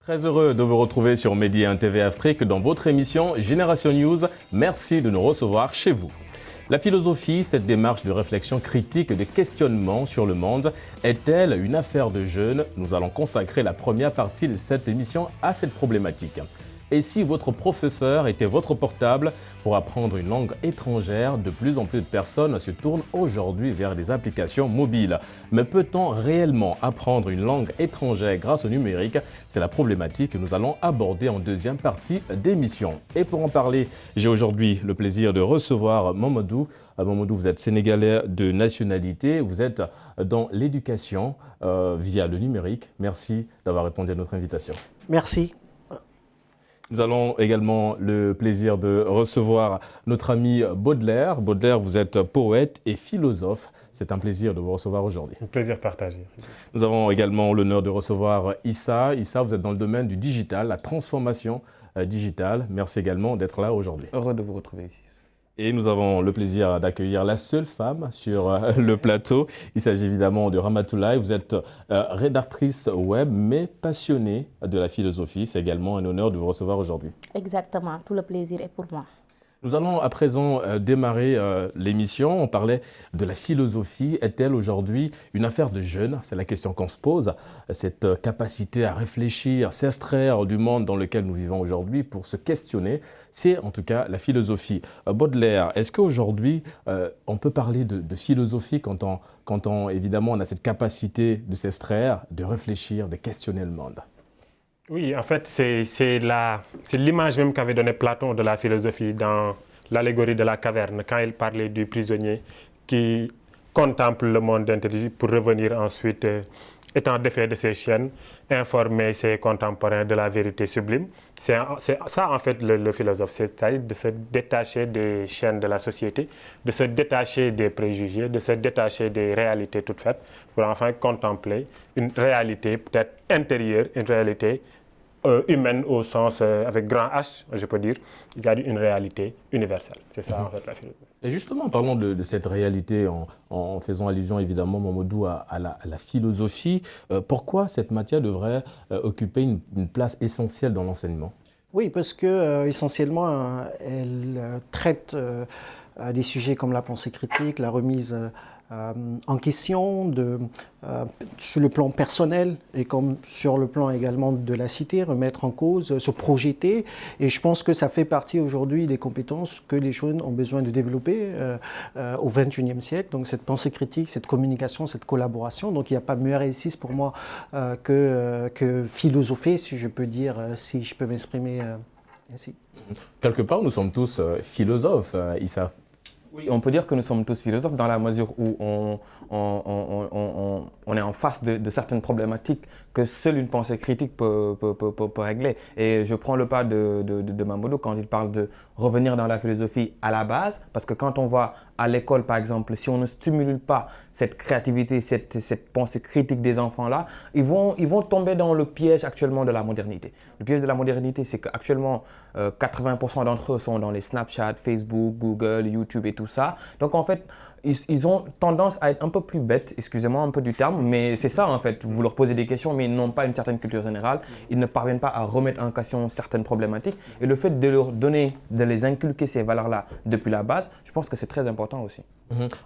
Très heureux de vous retrouver sur Medi 1 TV Afrique dans votre émission Génération News. Merci de nous recevoir chez vous. La philosophie, cette démarche de réflexion critique et de questionnement sur le monde, est-elle une affaire de jeunes? Nous allons consacrer la première partie de cette émission à cette problématique. Et si votre professeur était votre portable pour apprendre une langue étrangère, de plus en plus de personnes se tournent aujourd'hui vers des applications mobiles. Mais peut-on réellement apprendre une langue étrangère grâce au numérique? C'est la problématique que nous allons aborder en deuxième partie d'émission. Et pour en parler, j'ai aujourd'hui le plaisir de recevoir Mamadou. Mamadou, vous êtes sénégalais de nationalité, vous êtes dans l'éducation via le numérique. Merci d'avoir répondu à notre invitation. Merci. Nous allons également le plaisir de recevoir notre ami Baudelaire. Baudelaire, vous êtes poète et philosophe. C'est un plaisir de vous recevoir aujourd'hui. Un plaisir partagé. Nous avons également l'honneur de recevoir Issa. Issa, vous êtes dans le domaine du digital, la transformation digitale. Merci également d'être là aujourd'hui. Heureux de vous retrouver ici. Et nous avons le plaisir d'accueillir la seule femme sur le plateau. Il s'agit évidemment de Ramatoulaye. Vous êtes rédactrice web, mais passionnée de la philosophie. C'est également un honneur de vous recevoir aujourd'hui. Exactement, tout le plaisir est pour moi. Nous allons à présent démarrer l'émission. On parlait de la philosophie. Est-elle aujourd'hui une affaire de jeunes? C'est la question qu'on se pose. Cette capacité à réfléchir, s'extraire du monde dans lequel nous vivons aujourd'hui pour se questionner, c'est en tout cas la philosophie. Baudelaire, est-ce qu'aujourd'hui on peut parler de philosophie quand évidemment on a cette capacité de s'extraire, de réfléchir, de questionner le monde? Oui, en fait, c'est l'image même qu'avait donnée Platon de la philosophie dans l'allégorie de la caverne, quand il parlait du prisonnier qui contemple le monde intelligible pour revenir ensuite, étant défait de ses chaînes, informer ses contemporains de la vérité sublime. C'est ça, en fait, le philosophe, c'est-à-dire de se détacher des chaînes de la société, de se détacher des préjugés, de se détacher des réalités toutes faites, pour enfin contempler une réalité peut-être intérieure, une réalité humaine au sens, avec grand H, je peux dire, c'est-à-dire une réalité universelle. C'est ça, en fait, la philosophie. Et justement, parlons de cette réalité en faisant allusion évidemment, Mamadou, à la philosophie. Pourquoi cette matière devrait occuper une place essentielle dans l'enseignement? Oui, parce que essentiellement, elle traite des sujets comme la pensée critique, la remise en question sur le plan personnel et comme sur le plan également de la cité, remettre en cause, se projeter. Et je pense que ça fait partie aujourd'hui des compétences que les jeunes ont besoin de développer au XXIe siècle. Donc cette pensée critique, cette communication, cette collaboration. Donc il n'y a pas meilleur exercice pour moi que philosopher, si je peux dire, si je peux m'exprimer ainsi. Quelque part, nous sommes tous philosophes, Issa. Oui, on peut dire que nous sommes tous philosophes dans la mesure où on est en face de certaines problématiques que seule une pensée critique peut régler. Et je prends le pas de Mamadou quand il parle de revenir dans la philosophie à la base, parce que quand on voit à l'école, par exemple, si on ne stimule pas cette créativité, cette pensée critique des enfants-là, ils vont tomber dans le piège actuellement de la modernité. Le piège de la modernité, c'est qu'actuellement, 80% d'entre eux sont dans les Snapchat, Facebook, Google, YouTube et tout ça. Donc en fait, ils ont tendance à être un peu plus bêtes, excusez-moi un peu du terme, mais c'est ça en fait. Vous leur posez des questions, mais ils n'ont pas une certaine culture générale. Ils ne parviennent pas à remettre en question certaines problématiques. Et le fait de leur donner, de les inculquer ces valeurs-là depuis la base, je pense que c'est très important aussi.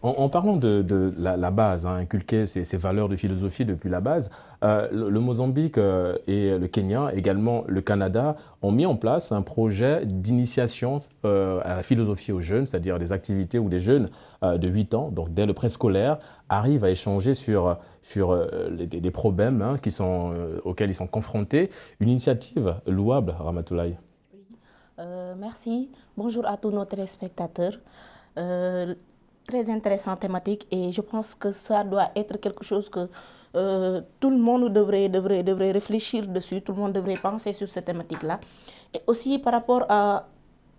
En parlant de la base, inculquer ces valeurs de philosophie depuis la base, le Mozambique et le Kenya, également le Canada, ont mis en place un projet d'initiation à la philosophie aux jeunes, c'est-à-dire des activités où les jeunes de 8 ans, donc dès le préscolaire, arrivent à échanger sur des problèmes auxquels ils sont confrontés. Une initiative louable, Ramatoulaye. Merci. Bonjour à tous nos téléspectateurs. Très intéressante thématique et je pense que ça doit être quelque chose que tout le monde devrait réfléchir dessus, tout le monde devrait penser sur cette thématique-là. Et aussi par rapport à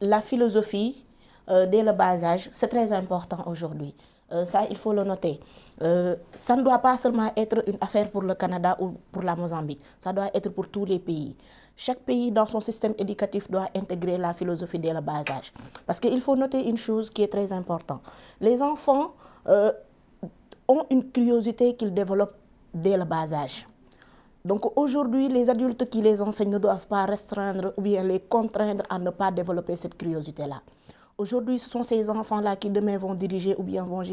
la philosophie dès le bas âge, c'est très important aujourd'hui. Ça, il faut le noter. Ça ne doit pas seulement être une affaire pour le Canada ou pour la Mozambique, ça doit être pour tous les pays. Chaque pays dans son système éducatif doit intégrer la philosophie dès le bas âge. Parce qu'il faut noter une chose qui est très importante. Les enfants ont une curiosité qu'ils développent dès le bas âge. Donc aujourd'hui, les adultes qui les enseignent ne doivent pas restreindre ou bien les contraindre à ne pas développer cette curiosité-là. Aujourd'hui, ce sont ces enfants-là qui demain vont diriger ou bien vont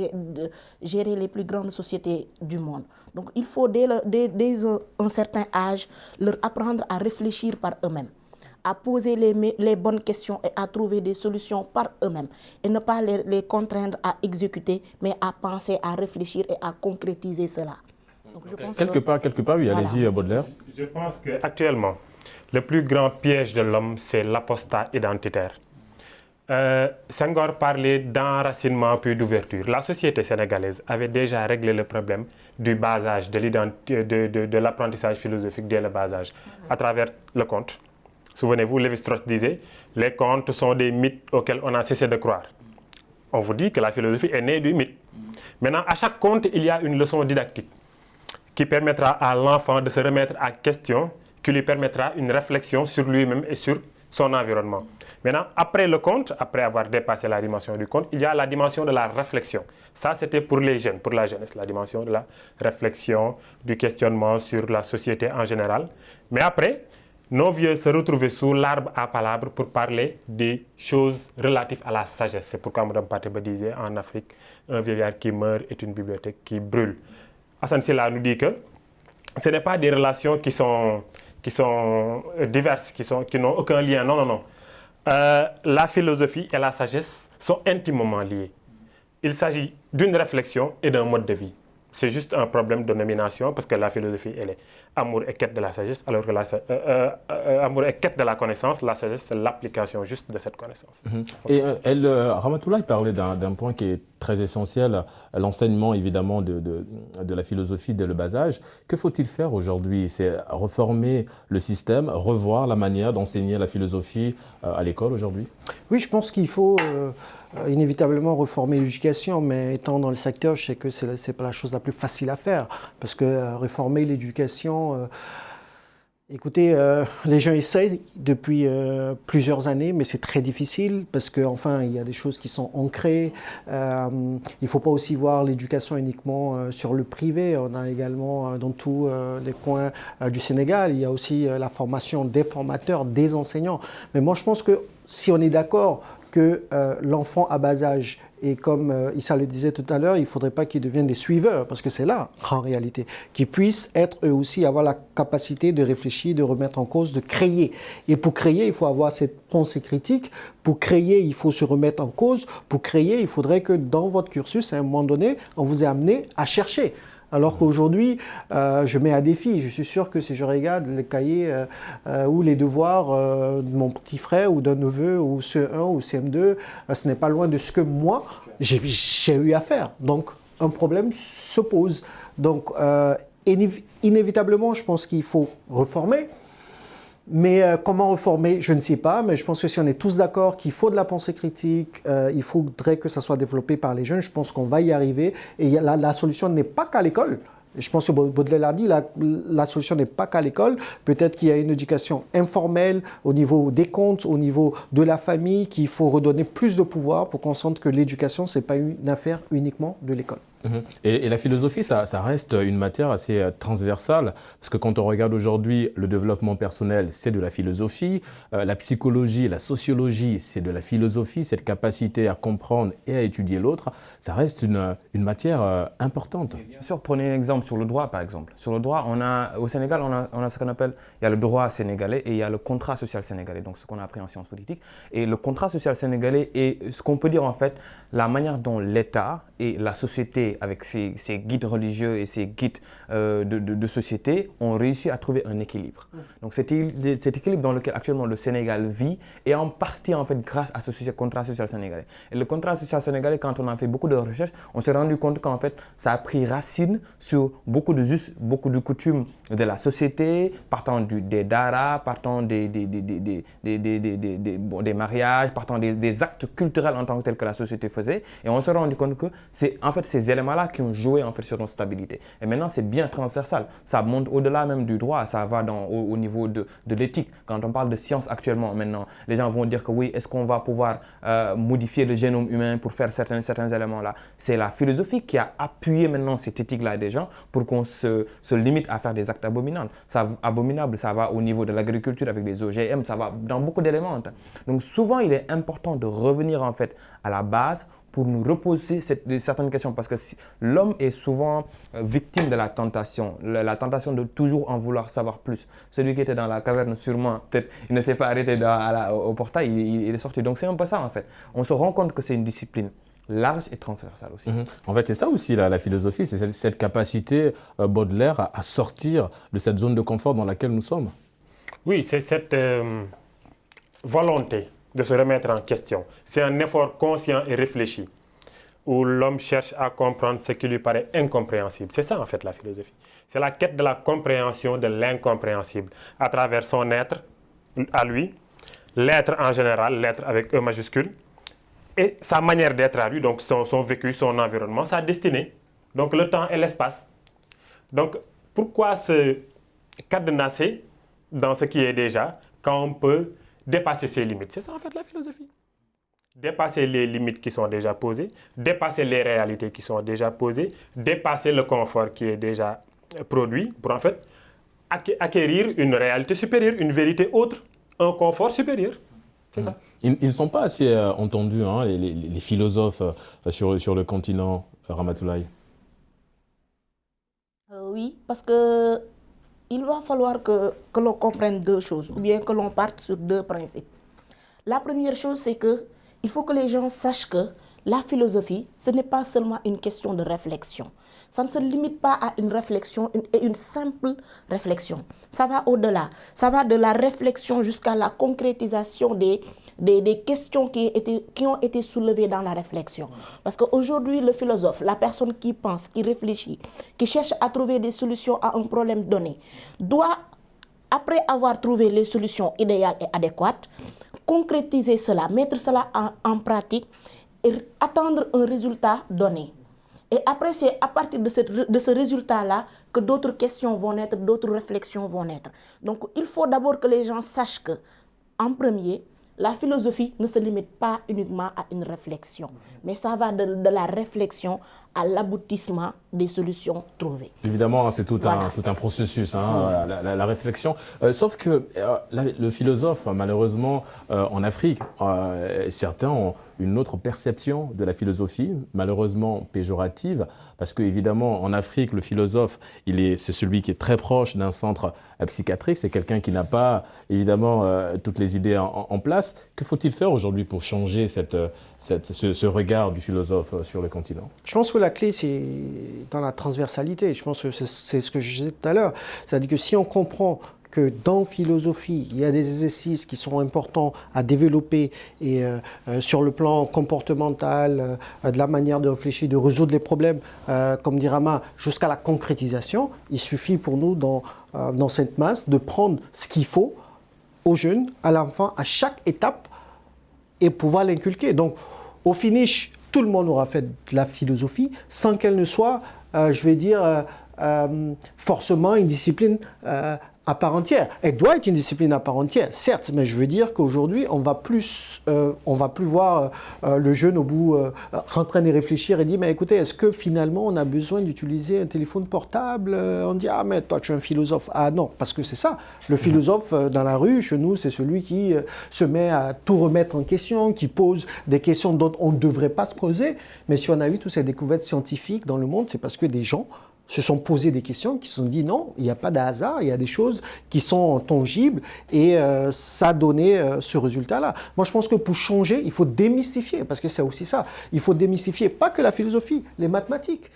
gérer les plus grandes sociétés du monde. Donc il faut dès un certain âge leur apprendre à réfléchir par eux-mêmes, à poser les bonnes questions et à trouver des solutions par eux-mêmes. Et ne pas les contraindre à exécuter, mais à penser, à réfléchir et à concrétiser cela. Donc, je pense quelque part, oui, Voilà. allez-y, Baudelaire. Je pense qu'actuellement, le plus grand piège de l'homme, c'est l'apostat identitaire. Senghor parlait d'enracinement puis d'ouverture. La société sénégalaise avait déjà réglé le problème du bas âge, de l'apprentissage philosophique dès le bas âge, à travers le conte. Souvenez-vous, Lévi-Strauss disait « Les contes sont des mythes auxquels on a cessé de croire ». On vous dit que la philosophie est née du mythe. Maintenant, à chaque conte, il y a une leçon didactique qui permettra à l'enfant de se remettre en question, qui lui permettra une réflexion sur lui-même et sur son environnement. Maintenant, après le conte, après avoir dépassé la dimension du conte, il y a la dimension de la réflexion. Ça, c'était pour les jeunes, pour la jeunesse, la dimension de la réflexion, du questionnement sur la société en général. Mais après, nos vieux se retrouvaient sous l'arbre à palabres pour parler des choses relatives à la sagesse. C'est pourquoi Mme Pateba disait, en Afrique, un vieillard qui meurt est une bibliothèque qui brûle. Hassan Silla nous dit que ce n'est pas des relations qui sont diverses, qui n'ont aucun lien. Non, non, non. La philosophie et la sagesse sont intimement liées. Il s'agit d'une réflexion et d'un mode de vie. C'est juste un problème de nomination parce que la philosophie, elle est amour et quête de la sagesse, alors que amour et quête de la connaissance, la sagesse, c'est l'application juste de cette connaissance. Et Ramatoulaye parlait d'un point qui est très essentiel, l'enseignement évidemment de la philosophie dès le bas âge. Que faut-il faire aujourd'hui? C'est reformer le système, revoir la manière d'enseigner la philosophie à l'école aujourd'hui? Oui, je pense qu'il faut inévitablement reformer l'éducation, mais étant dans le secteur, je sais que ce n'est pas la chose la plus facile à faire, parce que réformer l'éducation, écoutez, les gens essayent depuis plusieurs années, mais c'est très difficile, parce qu'enfin, il y a des choses qui sont ancrées. Il ne faut pas aussi voir l'éducation uniquement sur le privé. On a également dans tous les coins du Sénégal, il y a aussi la formation des formateurs, des enseignants. Mais moi, je pense que si on est d'accord que l'enfant à bas âge, et comme Issa le disait tout à l'heure, il ne faudrait pas qu'ils deviennent des suiveurs, parce que c'est là, en réalité, qu'ils puissent être eux aussi, avoir la capacité de réfléchir, de remettre en cause, de créer. Et pour créer, il faut avoir cette pensée critique. Pour créer, il faut se remettre en cause. Pour créer, il faudrait que dans votre cursus, à un moment donné, on vous ait amené à chercher. Alors qu'aujourd'hui, je mets à défi. Je suis sûr que si je regarde les cahiers ou les devoirs de mon petit frère ou d'un neveu ou CE1 ou CM2, ce n'est pas loin de ce que moi, j'ai eu à faire. Donc, un problème se pose. Donc, inévitablement, je pense qu'il faut reformer. Mais comment reformer, je ne sais pas, mais je pense que si on est tous d'accord qu'il faut de la pensée critique, il faudrait que ça soit développé par les jeunes, je pense qu'on va y arriver. Et la solution n'est pas qu'à l'école. Je pense que Baudelaire l'a dit, la solution n'est pas qu'à l'école. Peut-être qu'il y a une éducation informelle au niveau des comptes, au niveau de la famille, qu'il faut redonner plus de pouvoir pour qu'on sente que l'éducation, ce n'est pas une affaire uniquement de l'école. Et la philosophie, ça reste une matière assez transversale, parce que quand on regarde aujourd'hui le développement personnel, c'est de la philosophie, la psychologie, la sociologie, c'est de la philosophie, cette capacité à comprendre et à étudier l'autre, ça reste une matière importante. Bien sûr, prenez un exemple sur le droit, par exemple. Sur le droit, au Sénégal, on a ce qu'on appelle, il y a le droit sénégalais et il y a le contrat social sénégalais, donc ce qu'on a appris en sciences politiques. Et le contrat social sénégalais est ce qu'on peut dire en fait, la manière dont l'État et la société, avec ses guides religieux et ses guides de société, ont réussi à trouver un équilibre. Donc cet équilibre dans lequel actuellement le Sénégal vit est en partie en fait grâce à ce contrat social sénégalais. Et le contrat social sénégalais, quand on a fait beaucoup de recherches, on s'est rendu compte qu'en fait ça a pris racine sur beaucoup de us, beaucoup de coutumes de la société, partant des daras, partant des mariages, partant des actes culturels en tant que tels que la société faisait. Et on s'est rendu compte que c'est en fait ces éléments éléments-là qui ont joué en fait sur notre stabilité. Et maintenant, c'est bien transversal. Ça monte au-delà même du droit, ça va au niveau de l'éthique. Quand on parle de science actuellement, maintenant, les gens vont dire que oui, est-ce qu'on va pouvoir modifier le génome humain pour faire certains éléments-là? C'est la philosophie qui a appuyé maintenant cette éthique-là des gens pour qu'on se limite à faire des actes abominables. Ça va au niveau de l'agriculture avec des OGM, ça va dans beaucoup d'éléments. Donc souvent, il est important de revenir en fait à la base pour nous reposer certaines questions, parce que l'homme est souvent victime de la tentation de toujours en vouloir savoir plus. Celui qui était dans la caverne, sûrement, peut-être, il ne s'est pas arrêté au portail, il est sorti. Donc c'est un peu ça en fait. On se rend compte que c'est une discipline large et transversale aussi. En fait, c'est ça aussi la philosophie, c'est cette capacité, Baudelaire, à sortir de cette zone de confort dans laquelle nous sommes. Oui, c'est cette volonté de se remettre en question. C'est un effort conscient et réfléchi où l'homme cherche à comprendre ce qui lui paraît incompréhensible. C'est ça en fait la philosophie. C'est la quête de la compréhension de l'incompréhensible à travers son être à lui, l'être en général, l'être avec E majuscule, et sa manière d'être à lui, donc son vécu, son environnement, sa destinée, donc le temps et l'espace. Donc pourquoi se cadenasser dans ce qui est déjà quand on peut dépasser ses limites? C'est ça en fait la philosophie. Dépasser les limites qui sont déjà posées, dépasser les réalités qui sont déjà posées, dépasser le confort qui est déjà produit pour en fait acquérir une réalité supérieure, une vérité autre, un confort supérieur. C'est ça. Ils ne sont pas assez entendus, hein, les philosophes sur le continent, Ramatoulaye. Oui, parce que il va falloir que l'on comprenne deux choses, ou bien que l'on parte sur deux principes. La première chose, c'est que il faut que les gens sachent que la philosophie, ce n'est pas seulement une question de réflexion. Ça ne se limite pas à une réflexion et une simple réflexion. Ça va au-delà. Ça va de la réflexion jusqu'à la concrétisation des questions qui ont été soulevées dans la réflexion. Parce qu'aujourd'hui, le philosophe, la personne qui pense, qui réfléchit, qui cherche à trouver des solutions à un problème donné, doit, après avoir trouvé les solutions idéales et adéquates, concrétiser cela, mettre cela en pratique et attendre un résultat donné. Et après, c'est à partir de ce résultat-là que d'autres questions vont naître, d'autres réflexions vont naître. Donc, il faut d'abord que les gens sachent que, en premier, la philosophie ne se limite pas uniquement à une réflexion, mais ça va de la réflexion à l'aboutissement des solutions trouvées. Évidemment, c'est tout un processus, hein, la réflexion. Sauf que le philosophe, malheureusement, en Afrique, certains ont une autre perception de la philosophie, malheureusement péjorative, parce qu'évidemment, en Afrique, le philosophe, c'est celui qui est très proche d'un centre psychiatrique, c'est quelqu'un qui n'a pas, évidemment, toutes les idées en place. Que faut-il faire aujourd'hui pour changer ce regard du philosophe sur le continent? Je pense que la clé, c'est dans la transversalité. Je pense que c'est ce que je disais tout à l'heure. C'est-à-dire que si on comprend que dans philosophie, il y a des exercices qui sont importants à développer et sur le plan comportemental, de la manière de réfléchir, de résoudre les problèmes, comme dit Rama, jusqu'à la concrétisation, il suffit pour nous dans cette masse de prendre ce qu'il faut aux jeunes, à l'enfant, à chaque étape et pouvoir l'inculquer. Donc, au finish, tout le monde aura fait de la philosophie sans qu'elle ne soit, je vais dire, forcément une discipline à part entière. Elle doit être une discipline à part entière, certes, mais je veux dire qu'aujourd'hui, on va plus voir le jeune au bout en train de réfléchir et dire, mais écoutez, est-ce que finalement on a besoin d'utiliser un téléphone portable? On dit, ah mais toi tu es un philosophe. Ah non, parce que c'est ça. Le philosophe dans la rue, chez nous, c'est celui qui se met à tout remettre en question, qui pose des questions dont on ne devrait pas se poser. Mais si on a eu toutes ces découvertes scientifiques dans le monde, c'est parce que des gens se sont posés des questions, qui se sont dit non, il n'y a pas de hasard, il y a des choses qui sont tangibles et ça a donné ce résultat-là. Moi, je pense que pour changer, il faut démystifier, parce que c'est aussi ça. Il faut démystifier, pas que la philosophie, les mathématiques.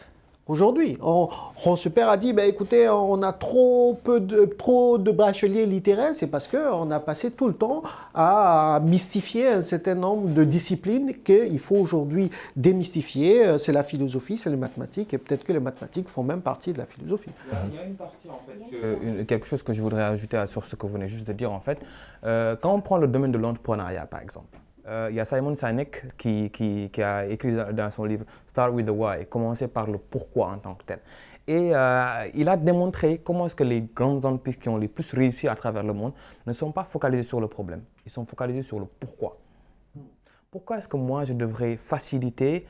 Aujourd'hui, on se perd à dire, ben, écoutez, on a trop de bacheliers littéraires, c'est parce qu'on a passé tout le temps à mystifier un certain nombre de disciplines qu'il faut aujourd'hui démystifier. C'est la philosophie, c'est les mathématiques, et peut-être que les mathématiques font même partie de la philosophie. Il y a une partie, en fait, quelque chose que je voudrais ajouter sur ce que vous venez juste de dire, en fait. Quand on prend le domaine de l'entrepreneuriat, par exemple, il y a Simon Sinek qui a écrit dans son livre « Start with the why », commencer par le pourquoi en tant que tel. Et il a démontré comment est-ce que les grandes entreprises qui ont les plus réussi à travers le monde ne sont pas focalisées sur le problème, ils sont focalisés sur le pourquoi. Pourquoi est-ce que moi je devrais faciliter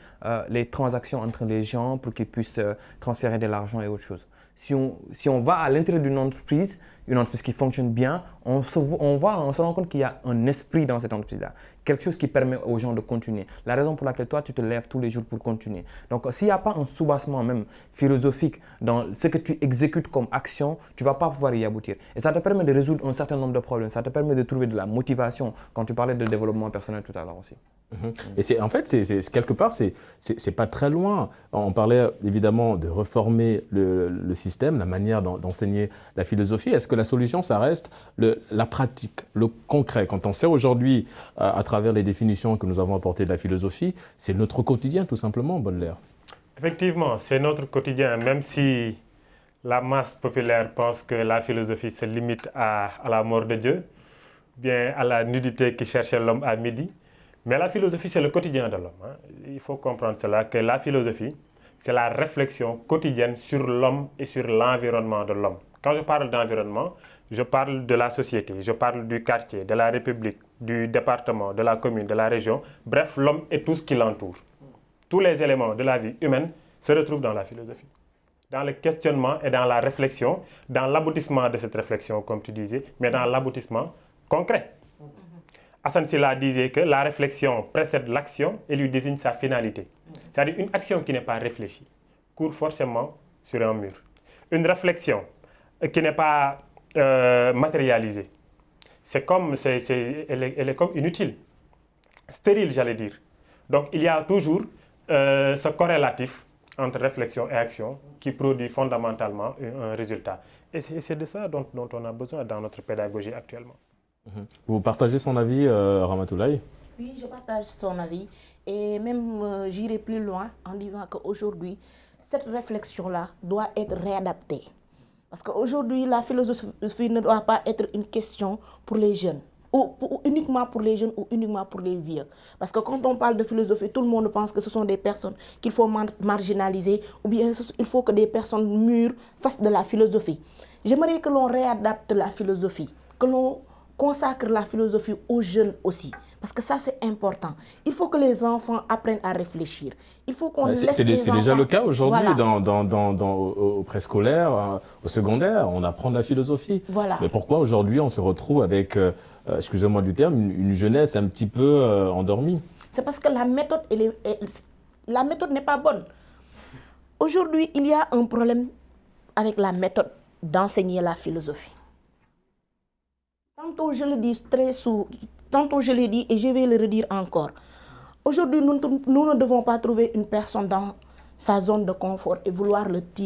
les transactions entre les gens pour qu'ils puissent transférer de l'argent et autre chose? Si on va à l'intérieur d'une entreprise, une entreprise qui fonctionne bien, on se rend compte qu'il y a un esprit dans cette entreprise-là, quelque chose qui permet aux gens de continuer. La raison pour laquelle toi, tu te lèves tous les jours pour continuer. Donc, s'il n'y a pas un soubassement même philosophique dans ce que tu exécutes comme action, tu ne vas pas pouvoir y aboutir. Et ça te permet de résoudre un certain nombre de problèmes, ça te permet de trouver de la motivation quand tu parlais de développement personnel tout à l'heure aussi. Et en fait, quelque part, c'est pas très loin. On parlait évidemment de reformer le système, la manière d'enseigner la philosophie. Est-ce que la solution, ça reste la pratique, le concret? Quand on sait aujourd'hui, à travers les définitions que nous avons apportées de la philosophie, c'est notre quotidien tout simplement, Baudelaire. Effectivement, c'est notre quotidien, même si la masse populaire pense que la philosophie se limite à la mort de Dieu, bien à la nudité qui cherchait l'homme à midi. Mais la philosophie, c'est le quotidien de l'homme. Il faut comprendre cela, que la philosophie, c'est la réflexion quotidienne sur l'homme et sur l'environnement de l'homme. Quand je parle d'environnement, je parle de la société, je parle du quartier, de la République, du département, de la commune, de la région. Bref, l'homme et tout ce qui l'entoure. Tous les éléments de la vie humaine se retrouvent dans la philosophie. Dans le questionnement et dans la réflexion, dans l'aboutissement de cette réflexion, comme tu disais, mais dans l'aboutissement concret. Hassan Silla disait que la réflexion précède l'action et lui désigne sa finalité. C'est-à-dire une action qui n'est pas réfléchie court forcément sur un mur. Une réflexion qui n'est pas matérialisée, elle est comme inutile, stérile j'allais dire. Donc il y a toujours ce corrélatif entre réflexion et action qui produit fondamentalement un résultat. Et c'est de ça dont on a besoin dans notre pédagogie actuellement. Vous partagez son avis, Ramatoulaye? Oui, je partage son avis et même j'irai plus loin en disant qu'aujourd'hui, cette réflexion-là doit être réadaptée. Parce qu'aujourd'hui, la philosophie ne doit pas être une question pour les jeunes, ou uniquement pour les jeunes ou uniquement pour les vieux. Parce que quand on parle de philosophie, tout le monde pense que ce sont des personnes qu'il faut marginaliser ou bien il faut que des personnes mûres fassent de la philosophie. J'aimerais que l'on réadapte la philosophie, que l'on consacre la philosophie aux jeunes aussi. Parce que ça, c'est important. Il faut que les enfants apprennent à réfléchir. Il faut qu'on laisse les enfants... C'est déjà le cas aujourd'hui, voilà. Au préscolaire, au secondaire, on apprend de la philosophie. Voilà. Mais pourquoi aujourd'hui on se retrouve avec, excusez-moi du terme, une jeunesse un petit peu endormie? C'est parce que la méthode n'est pas bonne. Aujourd'hui, il y a un problème avec la méthode d'enseigner la philosophie. Tantôt je le dis tantôt je l'ai dit et je vais le redire encore. Aujourd'hui, nous ne devons pas trouver une personne dans sa zone de confort et vouloir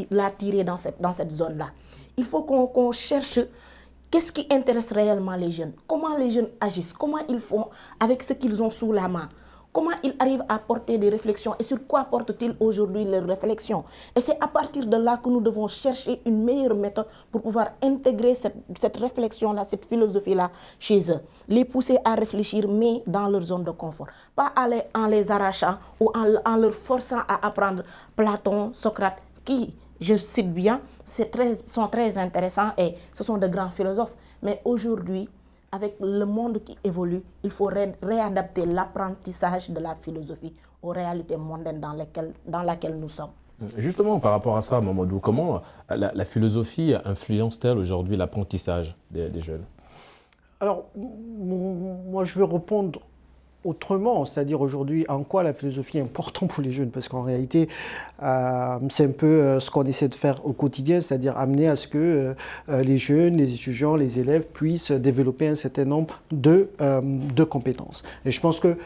la tirer dans cette zone-là. Il faut qu'on cherche qu'est-ce qui intéresse réellement les jeunes, comment les jeunes agissent, comment ils font avec ce qu'ils ont sous la main. Comment ils arrivent à porter des réflexions et sur quoi portent-ils aujourd'hui leurs réflexions? Et c'est à partir de là que nous devons chercher une meilleure méthode pour pouvoir intégrer cette réflexion-là, cette philosophie-là chez eux. Les pousser à réfléchir, mais dans leur zone de confort. Pas en les arrachant ou en leur forçant à apprendre Platon, Socrate, qui, je cite bien, sont très intéressants et ce sont de grands philosophes. Mais aujourd'hui, avec le monde qui évolue, il faut réadapter l'apprentissage de la philosophie aux réalités mondaines dans laquelle nous sommes. Justement, par rapport à ça, Mamadou, comment la philosophie influence-t-elle aujourd'hui l'apprentissage des jeunes? Alors, moi, je veux répondre autrement, c'est-à-dire aujourd'hui, en quoi la philosophie est importante pour les jeunes, parce qu'en réalité, c'est un peu ce qu'on essaie de faire au quotidien, c'est-à-dire amener à ce que les jeunes, les étudiants, les élèves puissent développer un certain nombre de compétences. Et je pense que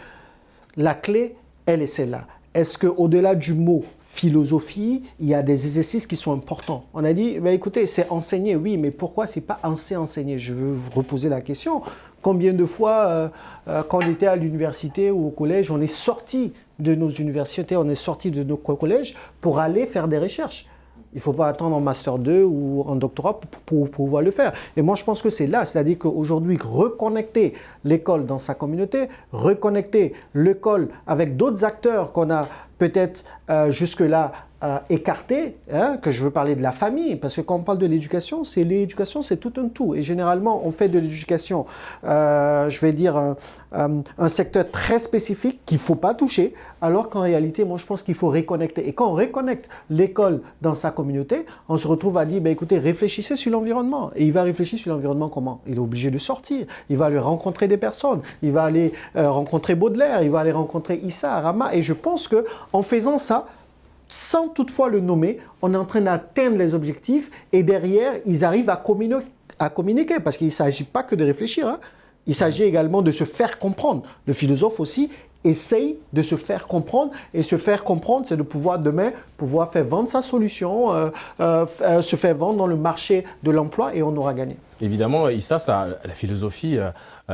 la clé, elle est celle-là. Est-ce qu'au-delà du mot philosophie, il y a des exercices qui sont importants? On a dit, ben écoutez, c'est enseigner, oui, mais pourquoi c'est pas enseigner? Je veux vous reposer la question. Combien de fois, quand on était à l'université ou au collège, on est sorti de nos universités, on est sorti de nos collèges pour aller faire des recherches? Il ne faut pas attendre en Master 2 ou en doctorat pour pouvoir le faire. Et moi, je pense que c'est là, c'est-à-dire qu'aujourd'hui, reconnecter l'école dans sa communauté, reconnecter l'école avec d'autres acteurs qu'on a peut-être jusque-là écartés, hein, que je veux parler de la famille, parce que quand on parle de l'éducation, c'est tout un tout. Et généralement, on fait de l'éducation, je vais dire, un secteur très spécifique qu'il ne faut pas toucher, alors qu'en réalité, moi, je pense qu'il faut reconnecter. Et quand on reconnecte l'école dans sa communauté, on se retrouve à dire, ben, écoutez, réfléchissez sur l'environnement. Et il va réfléchir sur l'environnement comment? Il est obligé de sortir, il va aller rencontrer des personnes, il va aller rencontrer Baudelaire, il va aller rencontrer Issa, Rama. Et je pense qu'en faisant ça, sans toutefois le nommer, on est en train d'atteindre les objectifs et derrière, ils arrivent à communiquer parce qu'il ne s'agit pas que de réfléchir, hein. Il s'agit également de se faire comprendre. Le philosophe aussi essaye de se faire comprendre et se faire comprendre, c'est de pouvoir demain pouvoir faire vendre sa solution, se faire vendre dans le marché de l'emploi et on aura gagné. Évidemment, Issa, la philosophie,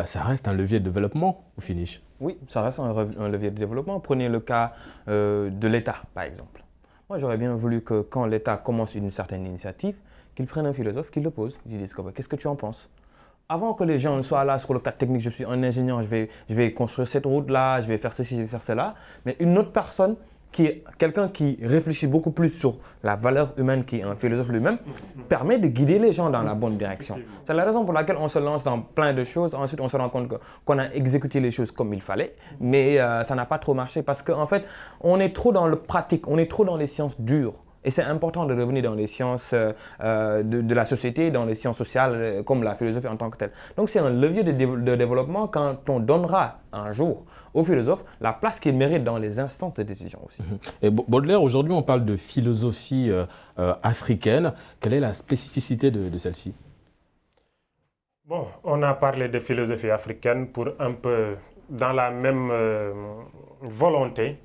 ça reste un levier de développement au finish. Oui, ça reste un levier de développement. Prenez le cas de l'État, par exemple. Moi, j'aurais bien voulu que quand l'État commence une certaine initiative, qu'il prenne un philosophe, qu'il le pose, qu'il dise qu'est-ce que tu en penses? Avant que les gens ne soient là sur le cadre technique, je suis un ingénieur, je vais construire cette route-là, je vais faire ceci, je vais faire cela. Mais une autre personne, quelqu'un qui réfléchit beaucoup plus sur la valeur humaine, qui est un philosophe lui-même, permet de guider les gens dans la bonne direction. C'est la raison pour laquelle on se lance dans plein de choses. Ensuite, on se rend compte qu'on a exécuté les choses comme il fallait, mais ça n'a pas trop marché parce qu'en fait, on est trop dans le pratique, on est trop dans les sciences dures. Et c'est important de revenir dans les sciences de la société, dans les sciences sociales, comme la philosophie en tant que telle. Donc c'est un levier de développement quand on donnera un jour aux philosophes la place qu'ils méritent dans les instances de décision aussi. Et Baudelaire, aujourd'hui on parle de philosophie africaine. Quelle est la spécificité de celle-ci? Bon, on a parlé de philosophie africaine pour un peu dans la même volonté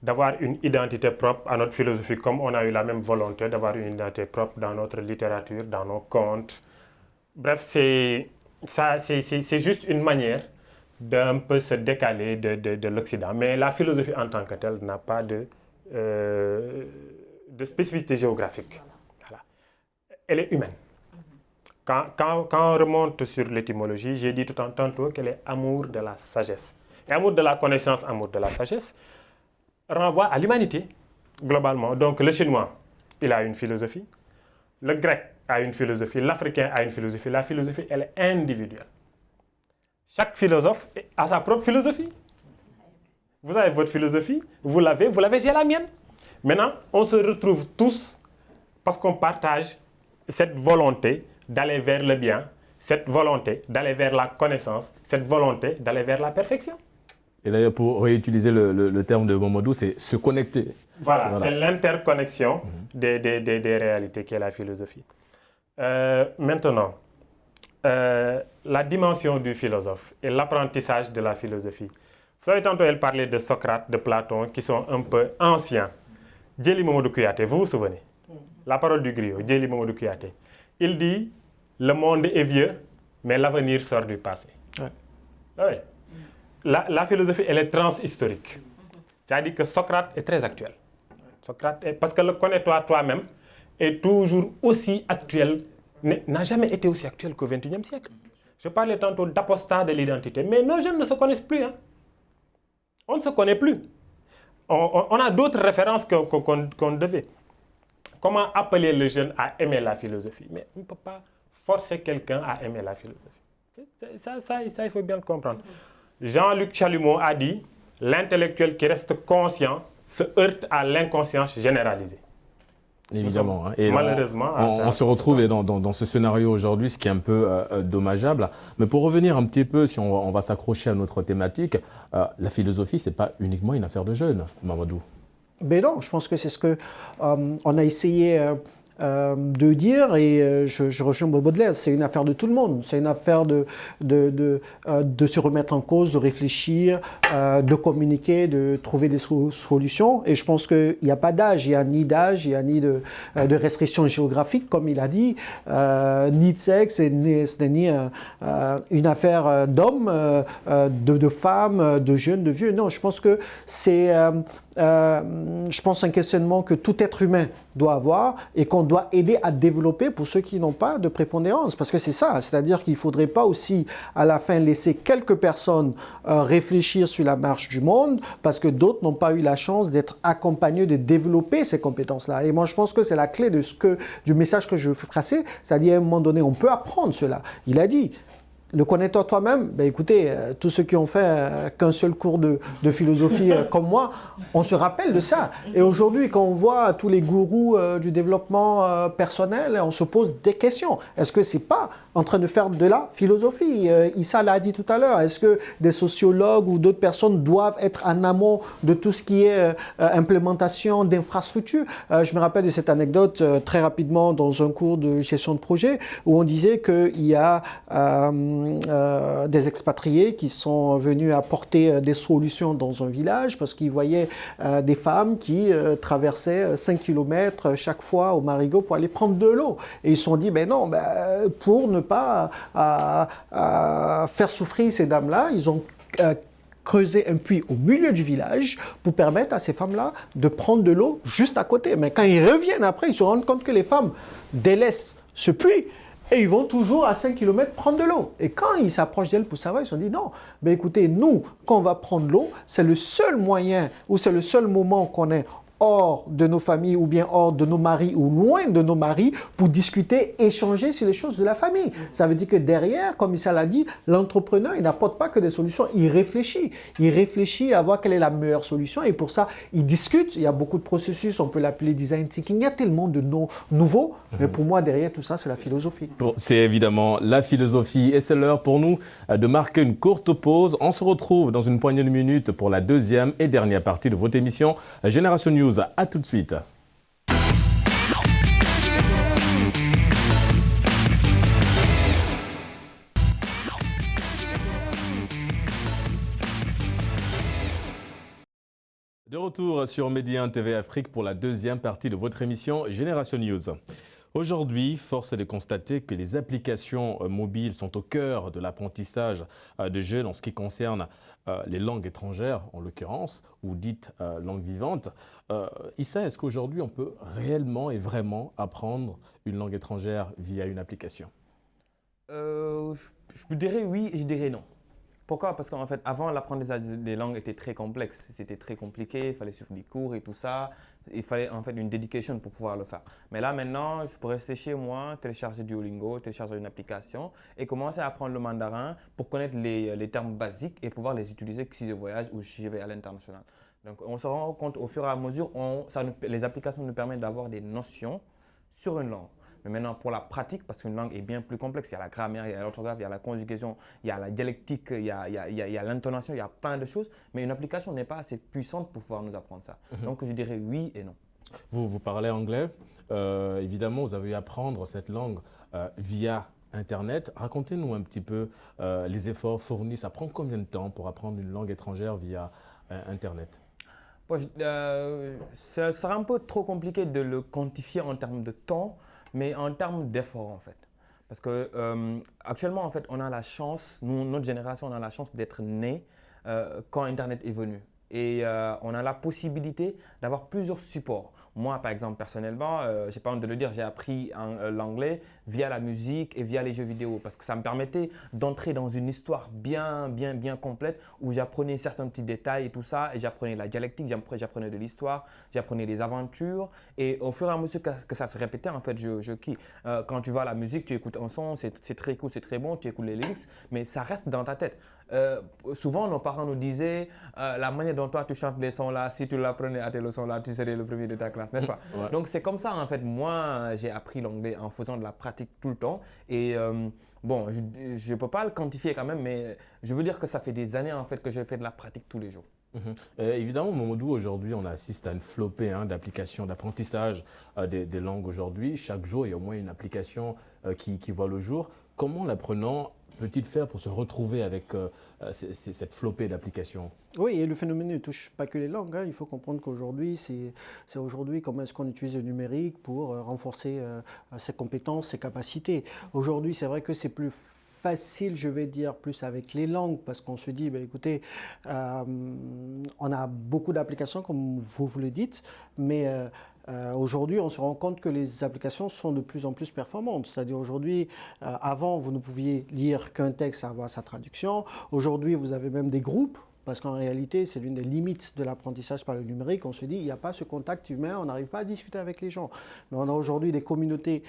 d'avoir une identité propre à notre philosophie, comme on a eu la même volonté d'avoir une identité propre dans notre littérature, dans nos contes. Bref, c'est juste une manière d'un peu se décaler de l'Occident. Mais la philosophie en tant que telle n'a pas de spécificité géographique. Voilà. Elle est humaine. Quand on remonte sur l'étymologie, j'ai dit tantôt qu'elle est amour de la sagesse. Et amour de la connaissance, amour de la sagesse, renvoie à l'humanité, globalement. Donc le chinois, il a une philosophie, le grec a une philosophie, l'africain a une philosophie. La philosophie, elle est individuelle. Chaque philosophe a sa propre philosophie. Vous avez votre philosophie, vous l'avez, j'ai la mienne. Maintenant, on se retrouve tous parce qu'on partage cette volonté d'aller vers le bien, cette volonté d'aller vers la connaissance, cette volonté d'aller vers la perfection. Et d'ailleurs, pour réutiliser le terme de Mamadou, c'est se connecter. Voilà, c'est l'interconnexion des réalités qui est la philosophie. Maintenant, la dimension du philosophe et l'apprentissage de la philosophie. Vous savez, tantôt, elle parlait de Socrate, de Platon, qui sont un peu anciens. Djeli Mamadou Kouyaté, vous vous souvenez? La parole du griot, Djeli Mamadou Kouyaté. Il dit, le monde est vieux, mais l'avenir sort du passé. Ouais. Ouais. La philosophie, elle est transhistorique. C'est-à-dire que Socrate est très actuel. Parce que le connais-toi toi-même est toujours aussi actuel, n'a jamais été aussi actuel qu'au XXIe siècle. Je parlais tantôt d'apostat de l'identité, mais nos jeunes ne se connaissent plus. Hein. On ne se connaît plus. On a d'autres références qu'on devait. Comment appeler le jeune à aimer la philosophie? Mais on ne peut pas forcer quelqu'un à aimer la philosophie. Ça, il faut bien le comprendre. Jean-Luc Chalumeau a dit « L'intellectuel qui reste conscient se heurte à l'inconscience généralisée ». Évidemment. Hein. Et malheureusement, on se retrouve dans ce scénario aujourd'hui, ce qui est un peu dommageable. Mais pour revenir un petit peu, si on va s'accrocher à notre thématique, la philosophie, ce n'est pas uniquement une affaire de jeunes, Mamadou. Mais non, je pense que c'est ce qu'on a essayé de dire, et je rejoins Baudelaire, c'est une affaire de tout le monde, c'est une affaire de se remettre en cause, de réfléchir, de communiquer, de trouver des solutions, et je pense qu'il n'y a pas d'âge, il n'y a ni d'âge, il n'y a ni de restrictions géographiques, comme il a dit, ni de sexe, ce n'est ni une affaire d'hommes, de femmes, de jeunes, de vieux, non, je pense que c'est je pense, un questionnement que tout être humain doit avoir et qu'on doit aider à développer pour ceux qui n'ont pas de prépondérance. Parce que c'est ça, c'est-à-dire qu'il ne faudrait pas aussi, à la fin, laisser quelques personnes réfléchir sur la marche du monde parce que d'autres n'ont pas eu la chance d'être accompagnés, de développer ces compétences-là. Et moi, je pense que c'est la clé du message que je veux tracer, c'est-à-dire à un moment donné, on peut apprendre cela. Il a dit, le connais-toi toi-même, ben écoutez, tous ceux qui ont fait qu'un seul cours de philosophie comme moi, on se rappelle de ça. Et aujourd'hui, quand on voit tous les gourous du développement personnel, on se pose des questions. Est-ce que c'est pas en train de faire de la philosophie? Issa l'a dit tout à l'heure. Est-ce que des sociologues ou d'autres personnes doivent être en amont de tout ce qui est implémentation d'infrastructures? Je me rappelle de cette anecdote très rapidement dans un cours de gestion de projet où on disait qu'il y a des expatriés qui sont venus apporter des solutions dans un village parce qu'ils voyaient des femmes qui traversaient 5 km chaque fois au marigot pour aller prendre de l'eau. Et ils se sont dit, ben non, pour ne pas faire souffrir ces dames-là, ils ont creuser un puits au milieu du village pour permettre à ces femmes-là de prendre de l'eau juste à côté. Mais quand ils reviennent après, ils se rendent compte que les femmes délaissent ce puits et ils vont toujours à 5 km prendre de l'eau. Et quand ils s'approchent d'elles pour savoir, ils se sont dit non, mais écoutez, nous, quand on va prendre l'eau, c'est le seul moyen ou c'est le seul moment qu'on est hors de nos familles ou bien hors de nos maris ou loin de nos maris pour discuter, échanger sur les choses de la famille. Ça veut dire que derrière, comme Issa l'a dit, l'entrepreneur, il n'apporte pas que des solutions, il réfléchit. Il réfléchit à voir quelle est la meilleure solution et pour ça, il discute. Il y a beaucoup de processus, on peut l'appeler design thinking. Il y a tellement de nouveaux, mais pour moi, derrière tout ça, c'est la philosophie. C'est évidemment la philosophie et c'est l'heure pour nous de marquer une courte pause. On se retrouve dans une poignée de minutes pour la deuxième et dernière partie de votre émission Génération News. À tout de suite. De retour sur Média TV Afrique pour la deuxième partie de votre émission Génération News. Aujourd'hui, force est de constater que les applications mobiles sont au cœur de l'apprentissage de jeunes en ce qui concerne les langues étrangères, en l'occurrence, ou dites langues vivantes. Issa, est-ce qu'aujourd'hui on peut réellement et vraiment apprendre une langue étrangère via une application? Je dirais oui et je dirais non. Pourquoi? Parce qu'en fait, avant, l'apprentissage des langues était très complexe. C'était très compliqué, il fallait suivre des cours et tout ça. Il fallait en fait une dedication pour pouvoir le faire. Mais là, maintenant, je peux rester chez moi, télécharger Duolingo, télécharger une application et commencer à apprendre le mandarin pour connaître les termes basiques et pouvoir les utiliser si je voyage ou si je vais à l'international. Donc, on se rend compte au fur et à mesure, les applications nous permettent d'avoir des notions sur une langue. Mais maintenant, pour la pratique, parce qu'une langue est bien plus complexe, il y a la grammaire, il y a l'orthographe, il y a la conjugaison, il y a la dialectique, il y a l'intonation, il y a plein de choses. Mais une application n'est pas assez puissante pour pouvoir nous apprendre ça. Donc, je dirais oui et non. Vous parlez anglais. Évidemment, vous avez eu à apprendre cette langue via Internet. Racontez-nous un petit peu les efforts fournis. Ça prend combien de temps pour apprendre une langue étrangère via Internet? Ça sera un peu trop compliqué de le quantifier en termes de temps. Mais en termes d'effort, en fait. Parce que actuellement, en fait, on a la chance, notre génération, on a la chance d'être né quand Internet est venu. Et on a la possibilité d'avoir plusieurs supports. Moi, par exemple, personnellement, je n'ai pas honte de le dire, j'ai appris l'anglais via la musique et via les jeux vidéo parce que ça me permettait d'entrer dans une histoire bien complète où j'apprenais certains petits détails et tout ça. Et j'apprenais la dialectique, j'apprenais de l'histoire, j'apprenais les aventures. Et au fur et à mesure que ça se répétait, en fait, je kiffe. Quand tu vas à la musique, tu écoutes un son, c'est très cool, c'est très bon, tu écoutes les lyrics, mais ça reste dans ta tête. Souvent, nos parents nous disaient la manière dont toi tu chantes les sons là, si tu l'apprenais à tes leçons là, tu serais le premier de ta classe, n'est-ce pas? Ouais. Donc c'est comme ça en fait. Moi, j'ai appris l'anglais en faisant de la pratique tout le temps. Et bon, je ne peux pas le quantifier quand même, mais je veux dire que ça fait des années en fait que je fais de la pratique tous les jours. Évidemment, Momodou, aujourd'hui, on assiste à une flopée d'applications d'apprentissage des langues aujourd'hui. Chaque jour, il y a au moins une application qui voit le jour. Comment l'apprenant peut-il faire pour se retrouver avec cette flopée d'applications? Oui, et le phénomène ne touche pas que les langues. Il faut comprendre qu'aujourd'hui, c'est aujourd'hui comment est-ce qu'on utilise le numérique pour renforcer ses compétences, ses capacités. Aujourd'hui, c'est vrai que c'est plus facile, je vais dire, plus avec les langues, parce qu'on se dit, ben, écoutez, on a beaucoup d'applications, comme vous le dites, mais aujourd'hui, on se rend compte que les applications sont de plus en plus performantes. C'est-à-dire aujourd'hui, avant, vous ne pouviez lire qu'un texte, avoir sa traduction. Aujourd'hui, vous avez même des groupes. Parce qu'en réalité, c'est l'une des limites de l'apprentissage par le numérique. On se dit, il n'y a pas ce contact humain, on n'arrive pas à discuter avec les gens. Mais on a aujourd'hui des communautés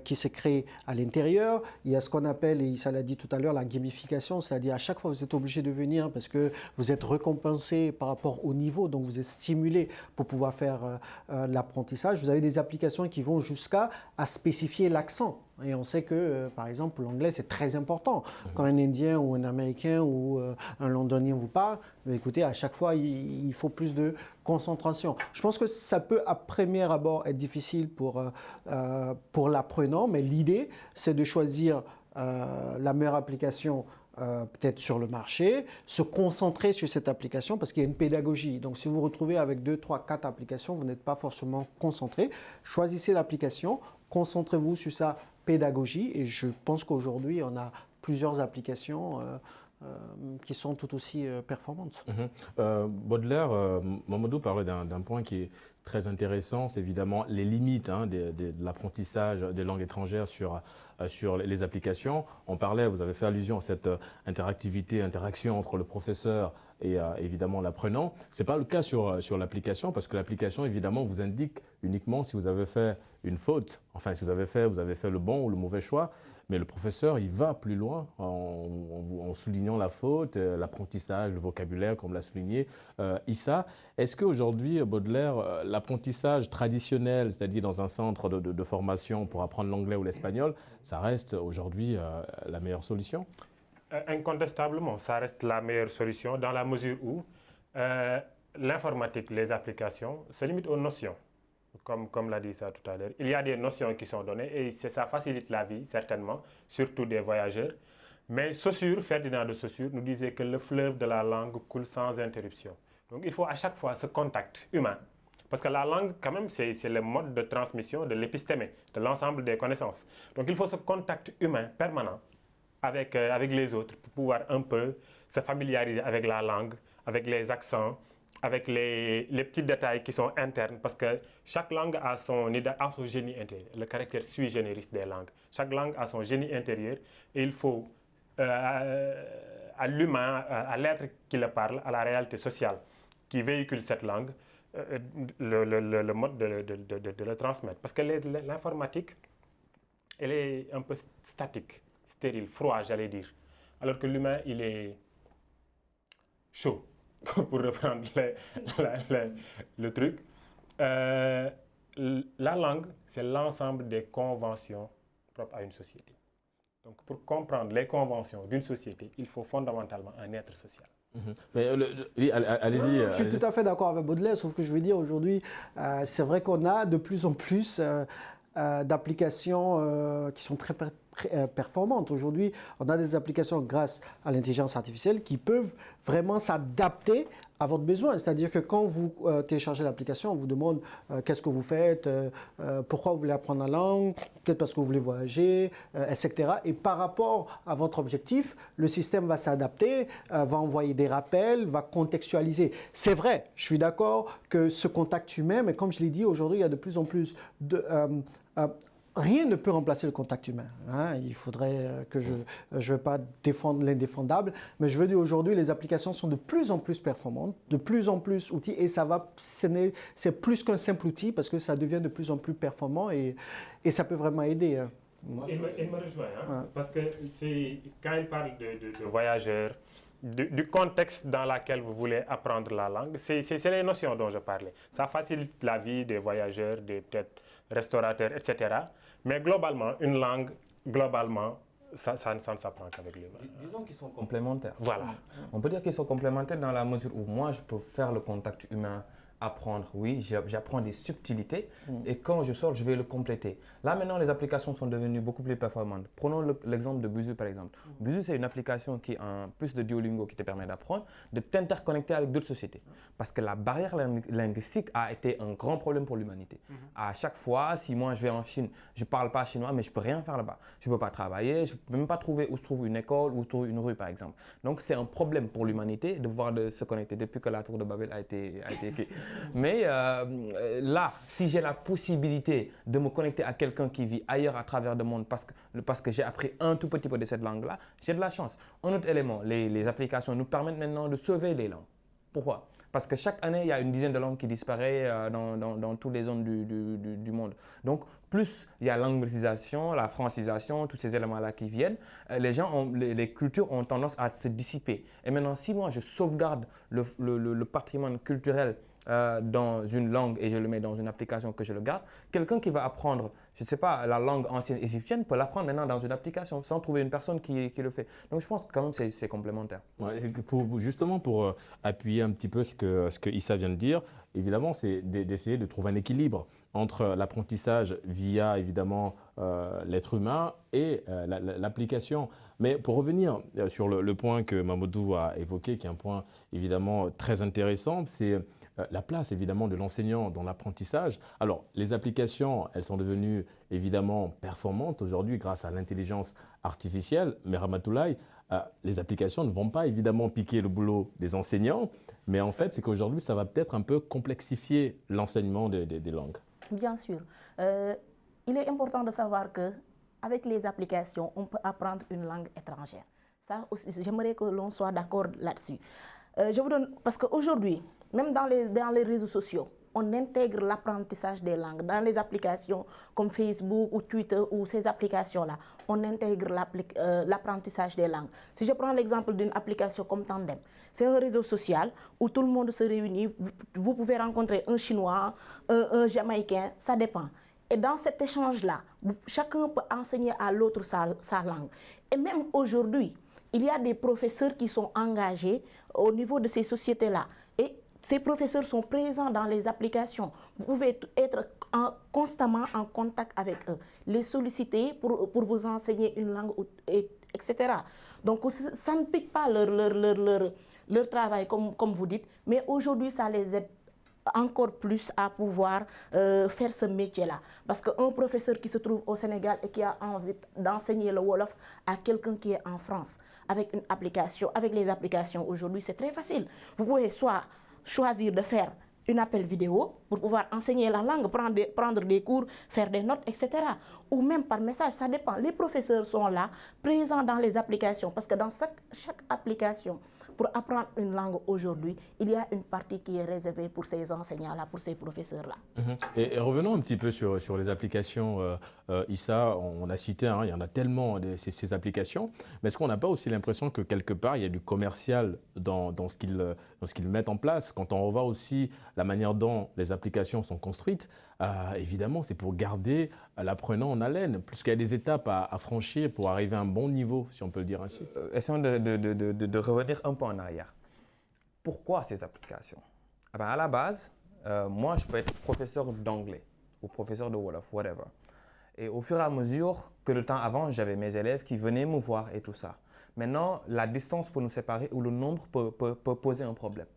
qui se créent à l'intérieur. Il y a ce qu'on appelle, et Issa l'a dit tout à l'heure, la gamification, c'est-à-dire à chaque fois, vous êtes obligé de venir parce que vous êtes récompensé par rapport au niveau, donc vous êtes stimulé pour pouvoir faire l'apprentissage. Vous avez des applications qui vont jusqu'à spécifier l'accent. Et on sait que, par exemple, l'anglais, c'est très important. Quand un Indien ou un Américain ou un Londonien vous parle, écoutez, à chaque fois, il faut plus de concentration. Je pense que ça peut, à premier abord, être difficile pour l'apprenant, mais l'idée, c'est de choisir la meilleure application peut-être sur le marché, se concentrer sur cette application parce qu'il y a une pédagogie. Donc, si vous vous retrouvez avec 2, 3, 4 applications, vous n'êtes pas forcément concentré. Choisissez l'application, concentrez-vous sur sa pédagogie et je pense qu'aujourd'hui, on a plusieurs applications qui sont tout aussi performantes. Baudelaire, Mamadou parlait d'un point qui est très intéressant, c'est évidemment les limites de l'apprentissage des langues étrangères sur les applications. On parlait, vous avez fait allusion à cette interactivité, interaction entre le professeur et évidemment l'apprenant. Ce n'est pas le cas sur l'application parce que l'application évidemment vous indique uniquement si vous avez fait une faute, enfin si vous avez fait le bon ou le mauvais choix. Mais le professeur, il va plus loin en soulignant la faute, l'apprentissage, le vocabulaire, comme l'a souligné Issa. Est-ce qu'aujourd'hui, Baudelaire, l'apprentissage traditionnel, c'est-à-dire dans un centre de formation pour apprendre l'anglais ou l'espagnol, ça reste aujourd'hui la meilleure solution? Incontestablement, ça reste la meilleure solution dans la mesure où l'informatique, les applications, se limitent aux notions. Comme l'a dit ça tout à l'heure, il y a des notions qui sont données et ça facilite la vie, certainement, surtout des voyageurs. Mais Saussure, Ferdinand de Saussure, nous disait que le fleuve de la langue coule sans interruption. Donc il faut à chaque fois ce contact humain. Parce que la langue, quand même, c'est le mode de transmission de l'épistémé, de l'ensemble des connaissances. Donc il faut ce contact humain permanent avec les autres pour pouvoir un peu se familiariser avec la langue, avec les accents, avec les petits détails qui sont internes, parce que chaque langue a son génie intérieur, le caractère sui generis des langues. Chaque langue a son génie intérieur et il faut à l'humain, à l'être qui le parle, à la réalité sociale qui véhicule cette langue, le mode de le transmettre. Parce que l'informatique, elle est un peu statique, stérile, froid, j'allais dire. Alors que l'humain, il est chaud. Pour reprendre le truc, la langue, c'est l'ensemble des conventions propres à une société. Donc, pour comprendre les conventions d'une société, il faut fondamentalement un être social. Mais oui, allez-y. Je suis tout à fait d'accord avec Baudelaire, sauf que je veux dire aujourd'hui, c'est vrai qu'on a de plus en plus d'applications qui sont très performantes. Aujourd'hui, on a des applications grâce à l'intelligence artificielle qui peuvent vraiment s'adapter à votre besoin. C'est-à-dire que quand vous téléchargez l'application, on vous demande qu'est-ce que vous faites, pourquoi vous voulez apprendre la langue, peut-être parce que vous voulez voyager, etc. Et par rapport à votre objectif, le système va s'adapter, va envoyer des rappels, va contextualiser. C'est vrai, je suis d'accord que ce contact humain, mais comme je l'ai dit, aujourd'hui, il y a de plus en plus de... rien ne peut remplacer le contact humain. Il faudrait que je ne veux pas défendre l'indéfendable, mais je veux dire aujourd'hui, les applications sont de plus en plus performantes, de plus en plus outils, et c'est plus qu'un simple outil parce que ça devient de plus en plus performant et ça peut vraiment aider. Il me rejoint, parce que quand il parle de voyageurs, du contexte dans lequel vous voulez apprendre la langue, c'est les notions dont je parlais. Ça facilite la vie des voyageurs, des peut-être restaurateurs, etc. Mais globalement, une langue, ça ne s'apprend qu'avec l'humain. Disons qu'ils sont complémentaires. Voilà. On peut dire qu'ils sont complémentaires dans la mesure où moi, je peux faire le contact humain apprendre, oui, j'apprends des subtilités et quand je sors, je vais le compléter. Là, maintenant, les applications sont devenues beaucoup plus performantes. Prenons l'exemple de Buzu, par exemple. Buzu, c'est une application qui, en plus de Duolingo, qui te permet d'apprendre, de t'interconnecter avec d'autres sociétés. Parce que la barrière linguistique a été un grand problème pour l'humanité. À chaque fois, si moi, je vais en Chine, je ne parle pas chinois, mais je ne peux rien faire là-bas. Je ne peux pas travailler, je ne peux même pas trouver où se trouve une école, où se trouve une rue, par exemple. Donc, c'est un problème pour l'humanité de pouvoir se connecter depuis que la tour de Babel a été Mais là, si j'ai la possibilité de me connecter à quelqu'un qui vit ailleurs à travers le monde parce que j'ai appris un tout petit peu de cette langue-là, j'ai de la chance. Un autre élément, les applications nous permettent maintenant de sauver les langues. Pourquoi? Parce que chaque année, il y a une dizaine de langues qui disparaissent dans toutes les zones du monde. Donc, plus il y a l'anglicisation, la francisation, tous ces éléments-là qui viennent, les cultures ont tendance à se dissiper. Et maintenant, si moi, je sauvegarde le patrimoine culturel dans une langue et je le mets dans une application que je le garde, quelqu'un qui va apprendre, je ne sais pas, la langue ancienne égyptienne peut l'apprendre maintenant dans une application sans trouver une personne qui le fait. Donc je pense que quand même c'est complémentaire. Ouais, justement pour appuyer un petit peu ce que Issa vient de dire, évidemment c'est d'essayer de trouver un équilibre entre l'apprentissage via évidemment l'être humain et l'application. Mais pour revenir sur le point que Mamadou a évoqué, qui est un point évidemment très intéressant, c'est la place évidemment de l'enseignant dans l'apprentissage. Alors les applications, elles sont devenues évidemment performantes aujourd'hui grâce à l'intelligence artificielle, mais Ramatoulaye, les applications ne vont pas évidemment piquer le boulot des enseignants, mais en fait c'est qu'aujourd'hui ça va peut-être un peu complexifier l'enseignement des langues. Bien sûr. Il est important de savoir qu'avec les applications, on peut apprendre une langue étrangère. Ça aussi, j'aimerais que l'on soit d'accord là-dessus. Je vous donne, parce qu'aujourd'hui, même dans les réseaux sociaux, on intègre l'apprentissage des langues. Dans les applications comme Facebook ou Twitter ou ces applications-là, on intègre l'apprentissage des langues. Si je prends l'exemple d'une application comme Tandem, c'est un réseau social où tout le monde se réunit. Vous pouvez rencontrer un Chinois, un Jamaïcain, ça dépend. Et dans cet échange-là, chacun peut enseigner à l'autre sa langue. Et même aujourd'hui, il y a des professeurs qui sont engagés au niveau de ces sociétés-là. Et ces professeurs sont présents dans les applications. Vous pouvez être constamment en contact avec eux, les solliciter pour vous enseigner une langue, etc. Donc, ça ne pique pas leur travail, comme vous dites, mais aujourd'hui, ça les aide encore plus à pouvoir faire ce métier-là. Parce qu'un professeur qui se trouve au Sénégal et qui a envie d'enseigner le Wolof à quelqu'un qui est en France, avec une application, avec les applications aujourd'hui, c'est très facile. Vous pouvez soit choisir de faire un appel vidéo pour pouvoir enseigner la langue, prendre des cours, faire des notes, etc. Ou même par message, ça dépend. Les professeurs sont là, présents dans les applications, parce que dans chaque application, pour apprendre une langue aujourd'hui, il y a une partie qui est réservée pour ces enseignants-là, pour ces professeurs-là. Et revenons un petit peu sur les applications. Issa, on a cité, il y en a tellement ces applications, mais est-ce qu'on n'a pas aussi l'impression que quelque part, il y a du commercial dans ce qu'ils mettent en place? Quand on revoit aussi la manière dont les applications sont construites, évidemment, c'est pour garder l'apprenant en haleine, puisqu'il y a des étapes à franchir pour arriver à un bon niveau, si on peut le dire ainsi. Essayons de revenir un peu en arrière. Pourquoi ces applications? À la base, moi, je peux être professeur d'anglais ou professeur de Wolof, whatever. Et au fur et à mesure que le temps avance, j'avais mes élèves qui venaient me voir et tout ça. Maintenant, la distance peut nous séparer ou le nombre peut poser un problème.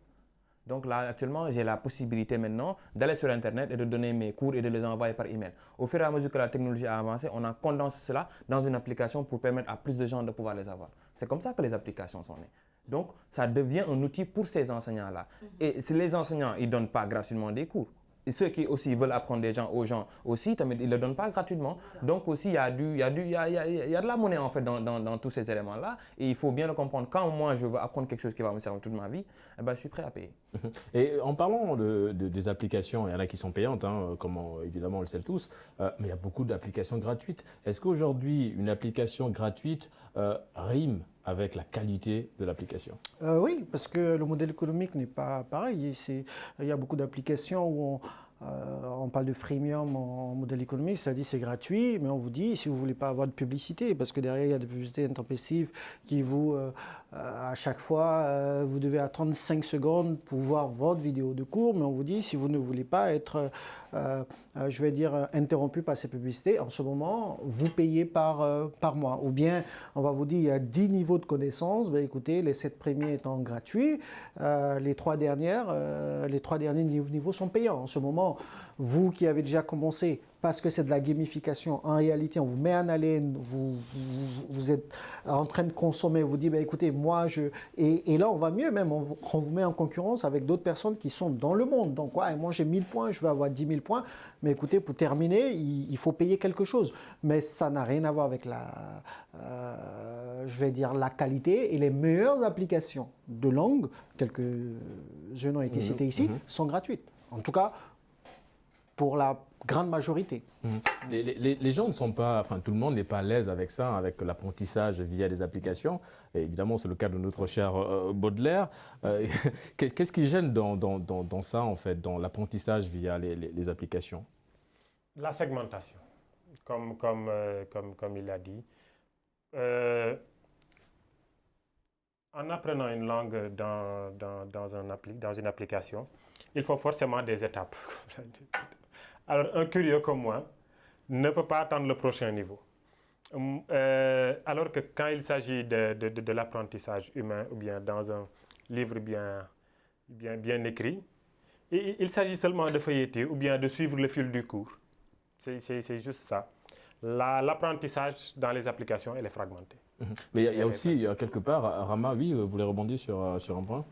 Donc là, actuellement, j'ai la possibilité maintenant d'aller sur Internet et de donner mes cours et de les envoyer par email. Au fur et à mesure que la technologie a avancé, on a condensé cela dans une application pour permettre à plus de gens de pouvoir les avoir. C'est comme ça que les applications sont nées. Donc, ça devient un outil pour ces enseignants-là. Et si les enseignants, ils ne donnent pas gratuitement des cours. Et ceux qui aussi veulent apprendre aux gens aussi, ils ne le donnent pas gratuitement. Donc aussi, il y a de la monnaie en fait dans tous ces éléments-là. Et il faut bien le comprendre. Quand moi, je veux apprendre quelque chose qui va me servir toute ma vie, je suis prêt à payer. Et en parlant des applications, il y en a qui sont payantes, comme évidemment on le sait tous, mais il y a beaucoup d'applications gratuites. Est-ce qu'aujourd'hui, une application gratuite rime avec la qualité de l'application? Oui, parce que le modèle économique n'est pas pareil. Il y a beaucoup d'applications où on parle de freemium en modèle économique, c'est-à-dire c'est gratuit, mais on vous dit si vous ne voulez pas avoir de publicité, parce que derrière il y a des publicités intempestives qui vous à chaque fois, vous devez attendre 5 secondes pour voir votre vidéo de cours, mais on vous dit, si vous ne voulez pas être, je vais dire, interrompu par ces publicités, en ce moment, vous payez par mois. Ou bien, on va vous dire, il y a 10 niveaux de connaissances, ben, écoutez, les 7 premiers étant gratuits, les 3 derniers niveaux sont payants. En ce moment, vous qui avez déjà commencé, parce que c'est de la gamification, en réalité, on vous met en haleine, vous êtes en train de consommer, vous dites, ben, écoutez, moi, et là, on va mieux même, on vous met en concurrence avec d'autres personnes qui sont dans le monde. Donc, ouais, moi, j'ai 1000 points, je vais avoir 10 000 points, mais écoutez, pour terminer, il faut payer quelque chose. Mais ça n'a rien à voir avec je vais dire, la qualité, et les meilleures applications de langue, quelques-unes ont été citées ici, sont gratuites. En tout cas, pour la grande majorité. Les gens ne sont pas, enfin tout le monde n'est pas à l'aise avec ça, avec l'apprentissage via des applications. Et évidemment, c'est le cas de notre cher Baudelaire. Qu'est-ce qui gêne dans ça, en fait, dans l'apprentissage via les applications? La segmentation, comme il a dit. En apprenant une langue dans une application, il faut forcément des étapes. Alors, un curieux comme moi ne peut pas attendre le prochain niveau. Alors que quand il s'agit de l'apprentissage humain, ou bien dans un livre bien écrit, il s'agit seulement de feuilleter ou bien de suivre le fil du cours. C'est juste ça. L'apprentissage dans les applications, elle est fragmentée. Mais il y a aussi, quelque part, Rama, oui, vous voulez rebondir sur un point?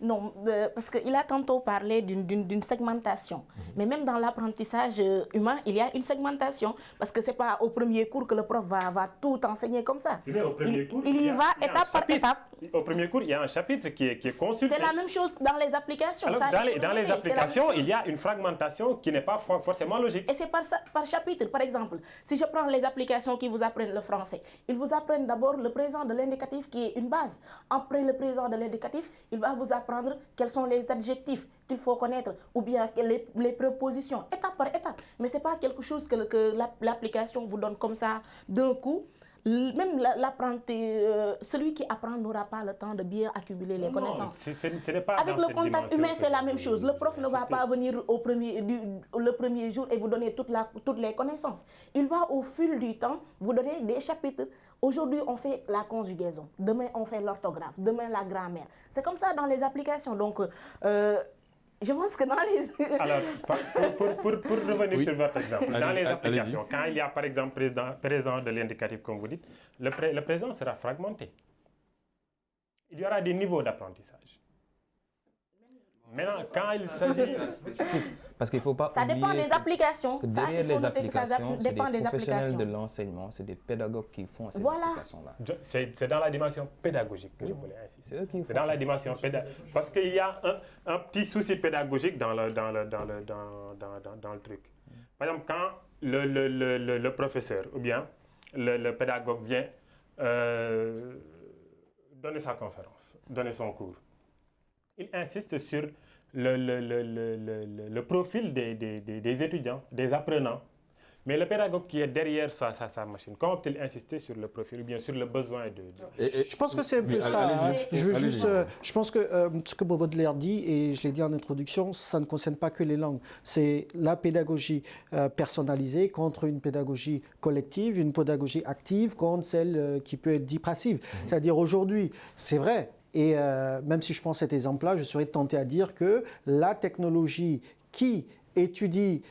Non, parce qu'il a tantôt parlé d'une segmentation. Mais même dans l'apprentissage humain, il y a une segmentation. Parce que ce n'est pas au premier cours que le prof va tout enseigner comme ça. Mais au premier cours, il y va étape par étape. Au premier cours, il y a un chapitre qui est consulté. C'est la même chose dans les applications. Alors, dans les applications, il y a une fragmentation qui n'est pas forcément logique. Et c'est par chapitre. Par exemple, si je prends les applications qui vous apprennent le français, ils vous apprennent d'abord le présent de l'indicatif qui est une base. Après le présent de l'indicatif, il va vous apprendre quels sont les adjectifs qu'il faut connaître ou bien les prépositions, étape par étape. Mais ce n'est pas quelque chose que l'application vous donne comme ça d'un coup. Même celui qui apprend n'aura pas le temps de bien accumuler les connaissances. Ce n'est pas avec le contact humain, c'est la même chose. Le prof ne va pas venir le premier jour et vous donner toutes les connaissances. Il va au fil du temps vous donner des chapitres. Aujourd'hui, on fait la conjugaison. Demain, on fait l'orthographe. Demain, la grammaire. C'est comme ça dans les applications. Donc, je pense que dans les... Alors, pour revenir sur votre exemple, dans les applications, quand il y a par exemple présent de l'indicatif, comme vous dites, le présent sera fragmenté. Il y aura des niveaux d'apprentissage. Maintenant, quand il s'agit... Parce qu'il ne faut pas ça oublier dépend des applications. que derrière les applications, c'est des professionnels applications. de l'enseignement, c'est des pédagogues qui font ces applications-là. C'est dans la dimension pédagogique que je voulais insister. C'est dans la dimension pédagogique. Parce qu'il y a un petit souci pédagogique dans le truc. Par exemple, quand le professeur ou bien le pédagogue vient donner sa conférence, donner son cours, il insiste sur le profil des étudiants, des apprenants. Mais le pédagogue qui est derrière sa machine, comment peut-il insister sur le profil ou bien sur le besoin Je pense que c'est un peu ça. Je pense que ce que Baudelaire dit, et je l'ai dit en introduction, ça ne concerne pas que les langues. C'est la pédagogie personnalisée contre une pédagogie collective, une pédagogie active contre celle qui peut être dite passive. C'est-à-dire aujourd'hui, c'est vrai. Et même si je prends cet exemple-là, je serais tenté à dire que la technologie qui étudie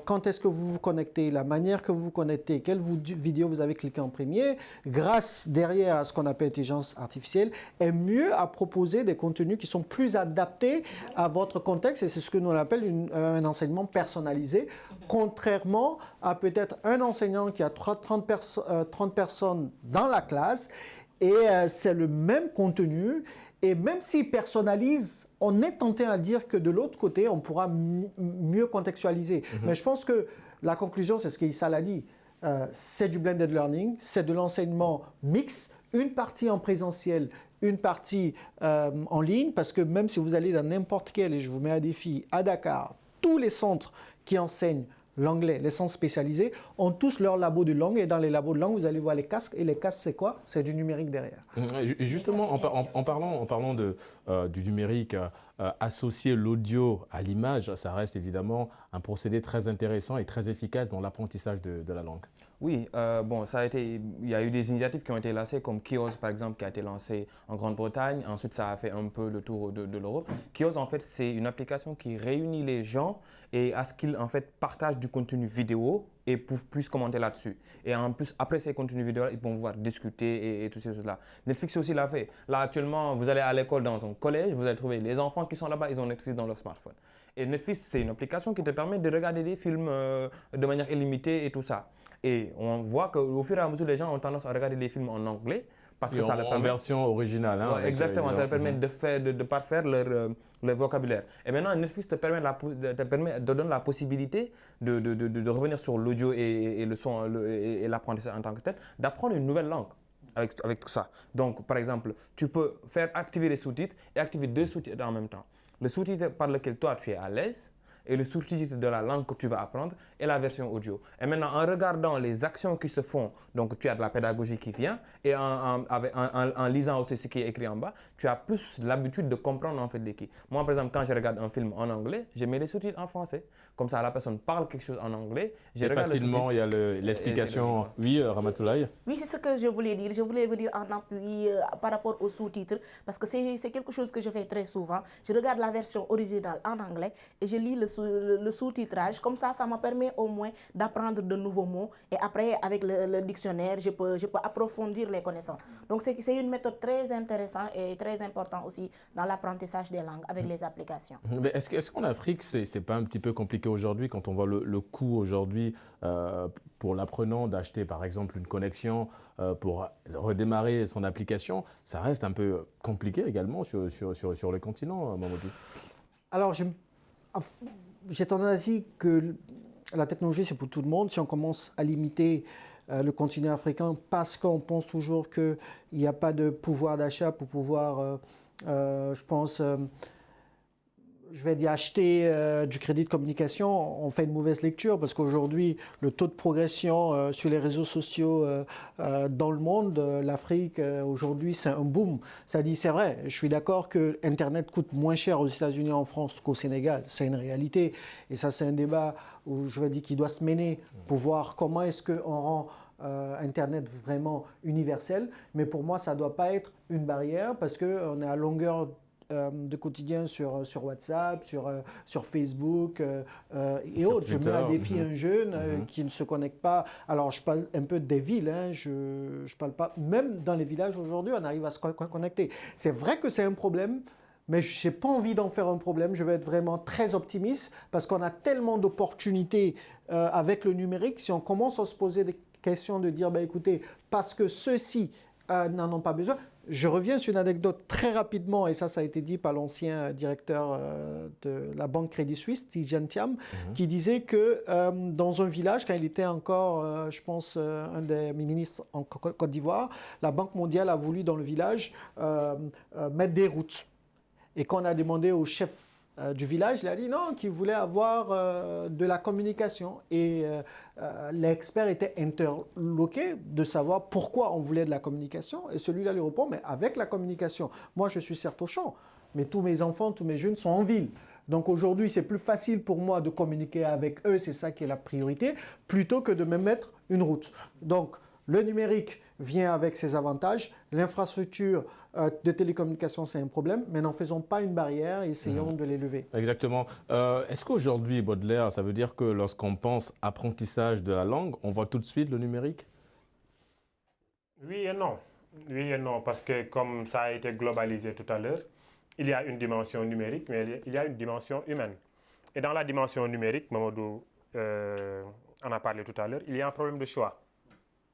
quand est-ce que vous vous connectez, la manière que vous vous connectez, quelle vidéo vous avez cliqué en premier, grâce derrière à ce qu'on appelle intelligence artificielle, est mieux à proposer des contenus qui sont plus adaptés à votre contexte, et c'est ce que nous appelle un enseignement personnalisé, contrairement à peut-être un enseignant qui a 30 personnes dans la classe. Et c'est le même contenu, et même s'il personnalise, on est tenté à dire que de l'autre côté, on pourra mieux contextualiser. Mais je pense que la conclusion, c'est ce qu'Issa l'a dit, c'est du blended learning, c'est de l'enseignement mix, une partie en présentiel, une partie en ligne, parce que même si vous allez dans n'importe quel, et je vous mets à défi, à Dakar, tous les centres qui enseignent l'anglais, les centres spécialisés ont tous leur labo de langue et dans les labos de langue, vous allez voir les casques et les casques, c'est quoi? C'est du numérique derrière. Justement, en parlant du numérique, associer l'audio à l'image, ça reste évidemment un procédé très intéressant et très efficace dans l'apprentissage de la langue. Oui, bon, il y a eu des initiatives qui ont été lancées, comme Kiosk par exemple, qui a été lancé en Grande-Bretagne. Ensuite, ça a fait un peu le tour de l'Europe. Kiosk, en fait, c'est une application qui réunit les gens et à ce qu'ils en fait partagent du contenu vidéo et puissent commenter là-dessus. Et en plus, après ces contenus vidéo, ils vont pouvoir discuter et toutes ces choses-là. Netflix aussi l'a fait. Là, actuellement, vous allez à l'école dans un collège, vous allez trouver les enfants qui sont là-bas, ils ont Netflix dans leur smartphone. Et Netflix, c'est une application qui te permet de regarder des films de manière illimitée et tout ça. Et on voit qu'au fur et à mesure, les gens ont tendance à regarder des films en anglais parce que ça leur permet... En version originale. Hein, ouais, exactement, ça leur permet de parfaire leur vocabulaire. Et maintenant, Netflix te donne la possibilité de revenir sur l'audio et le son et l'apprentissage en tant que tel, d'apprendre une nouvelle langue. Avec tout ça. Donc, par exemple, tu peux faire activer les sous-titres et activer 2 sous-titres en même temps. Le sous-titre par lequel toi tu es à l'aise et le sous-titre de la langue que tu vas apprendre et la version audio. Et maintenant, en regardant les actions qui se font, donc tu as de la pédagogie qui vient et en lisant aussi ce qui est écrit en bas, tu as plus l'habitude de comprendre en fait des qui. Moi, par exemple, quand je regarde un film en anglais, je mets les sous-titres en français. Comme ça, la personne parle quelque chose en anglais. Facilement, il y a l'explication. Oui, Ramatoulaye. Oui, c'est ce que je voulais dire. Je voulais vous dire en appui par rapport aux sous-titres, parce que c'est quelque chose que je fais très souvent. Je regarde la version originale en anglais et je lis le sous-titrage. Comme ça me permet au moins d'apprendre de nouveaux mots. Et après, avec le dictionnaire, je peux approfondir les connaissances. Donc, c'est une méthode très intéressante et très importante aussi dans l'apprentissage des langues avec les applications. Mais est-ce qu'en Afrique, c'est pas un petit peu compliqué aujourd'hui quand on voit le coût aujourd'hui pour l'apprenant d'acheter par exemple une connexion pour redémarrer son application? Ça reste un peu compliqué également sur le continent, Mamadou. Alors, j'ai tendance à dire que la technologie, c'est pour tout le monde. Si on commence à limiter le continent africain parce qu'on pense toujours qu'il n'y a pas de pouvoir d'achat pour pouvoir, je pense, je vais dire acheter du crédit de communication, on fait une mauvaise lecture parce qu'aujourd'hui, le taux de progression sur les réseaux sociaux dans le monde, l'Afrique, aujourd'hui, c'est un boom. Ça dit, c'est vrai, je suis d'accord que Internet coûte moins cher aux États-Unis et en France qu'au Sénégal. C'est une réalité. Et ça, c'est un débat où je veux dire qu'il doit se mener pour voir comment est-ce qu'on rend Internet vraiment universel. Mais pour moi, ça ne doit pas être une barrière parce qu'on est à longueur de quotidien sur WhatsApp, sur Facebook et autres. Je mets à défi un jeune qui ne se connecte pas. Alors, je parle un peu des villes, hein, je ne parle pas... Même dans les villages aujourd'hui, on arrive à se connecter. C'est vrai que c'est un problème, mais je n'ai pas envie d'en faire un problème. Je vais être vraiment très optimiste parce qu'on a tellement d'opportunités avec le numérique. Si on commence à se poser des questions de dire, bah, écoutez, parce que ceux-ci n'en ont pas besoin. Je reviens sur une anecdote très rapidement, et ça a été dit par l'ancien directeur de la banque Crédit Suisse, Tidjane Thiam, qui disait que dans un village, quand il était encore, je pense, un des ministres en Côte d'Ivoire, la Banque mondiale a voulu dans le village mettre des routes. Et quand on a demandé au chef du village, il a dit non, qu'il voulait avoir de la communication. Et l'expert était interloqué de savoir pourquoi on voulait de la communication. Et celui-là lui répond, mais avec la communication, moi je suis certes au champ, mais tous mes enfants, tous mes jeunes sont en ville. Donc aujourd'hui, c'est plus facile pour moi de communiquer avec eux, c'est ça qui est la priorité, plutôt que de me mettre une route. Donc, le numérique vient avec ses avantages. L'infrastructure de télécommunication, c'est un problème, mais n'en faisons pas une barrière, essayons de l'élever. Exactement. Est-ce qu'aujourd'hui, Baudelaire, ça veut dire que lorsqu'on pense apprentissage de la langue, on voit tout de suite le numérique? Oui et non. Oui et non, parce que comme ça a été globalisé tout à l'heure, il y a une dimension numérique, mais il y a une dimension humaine. Et dans la dimension numérique, Mamadou en a parlé tout à l'heure, il y a un problème de choix.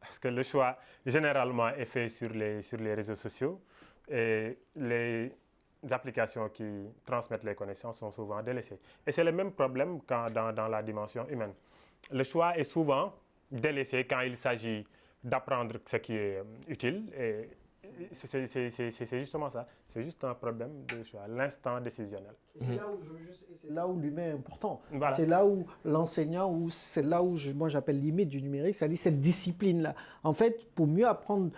Parce que le choix, généralement, est fait sur les réseaux sociaux et les applications qui transmettent les connaissances sont souvent délaissées. Et c'est le même problème dans la dimension humaine. Le choix est souvent délaissé quand il s'agit d'apprendre ce qui est utile. Et c'est justement ça. C'est juste un problème de choix, l'instant décisionnel. C'est là où l'humain est important. Voilà. C'est là où l'enseignant, c'est là où moi j'appelle limite du numérique, c'est-à-dire cette discipline-là. En fait, pour mieux apprendre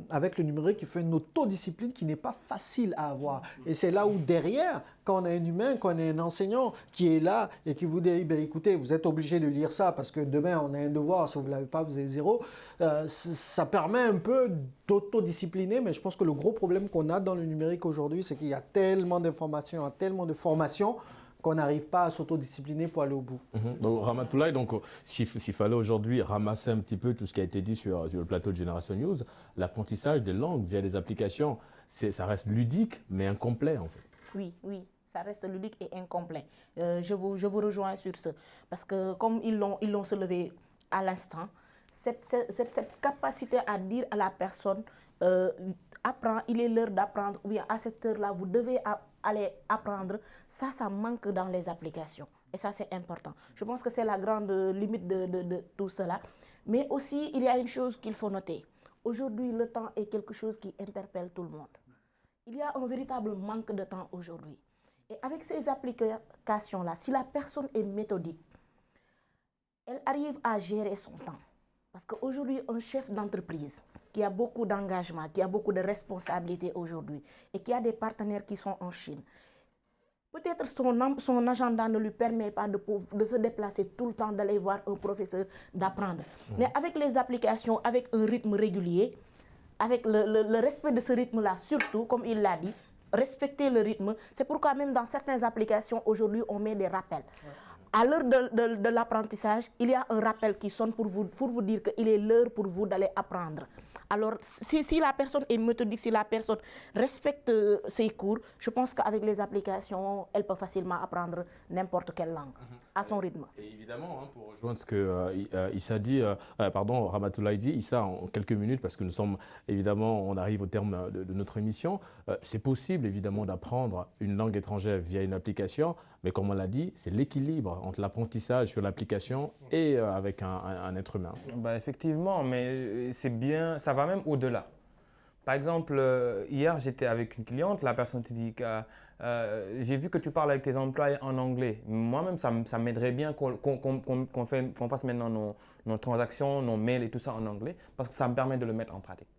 avec le numérique, il faut une autodiscipline qui n'est pas facile à avoir. Et c'est là où derrière, quand on a un humain, quand on a un enseignant qui est là et qui vous dit, ben, écoutez, vous êtes obligé de lire ça parce que demain on a un devoir, si vous ne l'avez pas, vous avez 0, ça permet un peu d'autodiscipliner, mais je pense que le gros problème qu'on a dans le numérique aujourd'hui, c'est qu'il y a tellement d'informations, tellement de formations qu'on n'arrive pas à s'autodiscipliner pour aller au bout. Donc, Ramatoulaye, donc, s'il fallait aujourd'hui ramasser un petit peu tout ce qui a été dit sur le plateau de Génération News, l'apprentissage des langues via des applications, ça reste ludique, mais incomplet en fait. Oui, oui, ça reste ludique et incomplet. Je vous rejoins sur ce. Parce que comme ils l'ont soulevé à l'instant, cette capacité à dire à la personne, apprends, il est l'heure d'apprendre, ou bien à cette heure-là, vous devez aller apprendre, ça manque dans les applications. Et ça, c'est important. Je pense que c'est la grande limite de tout cela. Mais aussi, il y a une chose qu'il faut noter. Aujourd'hui, le temps est quelque chose qui interpelle tout le monde. Il y a un véritable manque de temps aujourd'hui. Et avec ces applications-là, si la personne est méthodique, elle arrive à gérer son temps. Parce qu'aujourd'hui, un chef d'entreprise qui a beaucoup d'engagement, qui a beaucoup de responsabilités aujourd'hui et qui a des partenaires qui sont en Chine, peut-être son agenda ne lui permet pas de se déplacer tout le temps, d'aller voir un professeur, d'apprendre. Mais avec les applications, avec un rythme régulier, avec le respect de ce rythme-là, surtout, comme il l'a dit, respecter le rythme. C'est pourquoi même dans certaines applications, aujourd'hui, on met des rappels. À l'heure de l'apprentissage, il y a un rappel qui sonne pour vous dire qu'il est l'heure pour vous d'aller apprendre. Alors, si la personne est méthodique, si la personne respecte ses cours, je pense qu'avec les applications, elle peut facilement apprendre n'importe quelle langue, à son rythme. Et évidemment, pour rejoindre ce que Issa dit, Ramatoulaye dit, Issa, en quelques minutes, parce que nous sommes, évidemment, on arrive au terme de notre émission, c'est possible, évidemment, d'apprendre une langue étrangère via une application, mais comme on l'a dit, c'est l'équilibre entre l'apprentissage sur l'application et avec un être humain. Bah, effectivement, mais c'est bien, ça va même au-delà. Par exemple, hier, j'étais avec une cliente, la personne te dit que j'ai vu que tu parles avec tes employés en anglais. Moi-même, ça m'aiderait bien qu'on fasse maintenant nos transactions, nos mails et tout ça en anglais, parce que ça me permet de le mettre en pratique.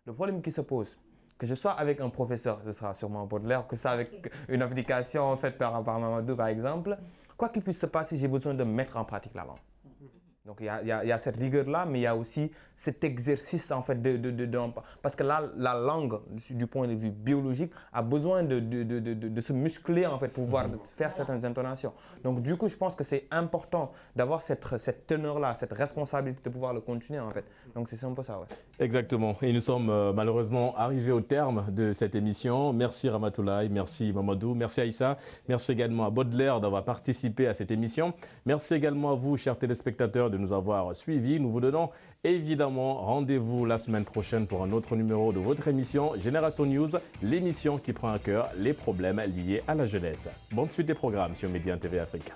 Le problème qui se pose, que je sois avec un professeur, ce sera sûrement Baudelaire, que ce soit avec une application faite par Mamadou, par exemple, quoi qu'il puisse se passer, j'ai besoin de mettre en pratique la langue. Donc il y a cette rigueur-là, mais il y a aussi cet exercice en fait parce que là, la langue, du point de vue biologique, a besoin de se muscler en fait pour pouvoir faire certaines intonations. Donc du coup, je pense que c'est important d'avoir cette teneur-là, cette responsabilité de pouvoir le continuer en fait. Donc c'est un peu ça, ouais. Exactement. Et nous sommes malheureusement arrivés au terme de cette émission. Merci Ramatoulaye, merci Mamadou, merci Aïssa, merci également à Baudelaire d'avoir participé à cette émission. Merci également à vous, chers téléspectateurs, de nous avoir suivis. Nous vous donnons évidemment rendez-vous la semaine prochaine pour un autre numéro de votre émission Génération News, l'émission qui prend à cœur les problèmes liés à la jeunesse. Bonne suite des programmes sur Média TV Africa.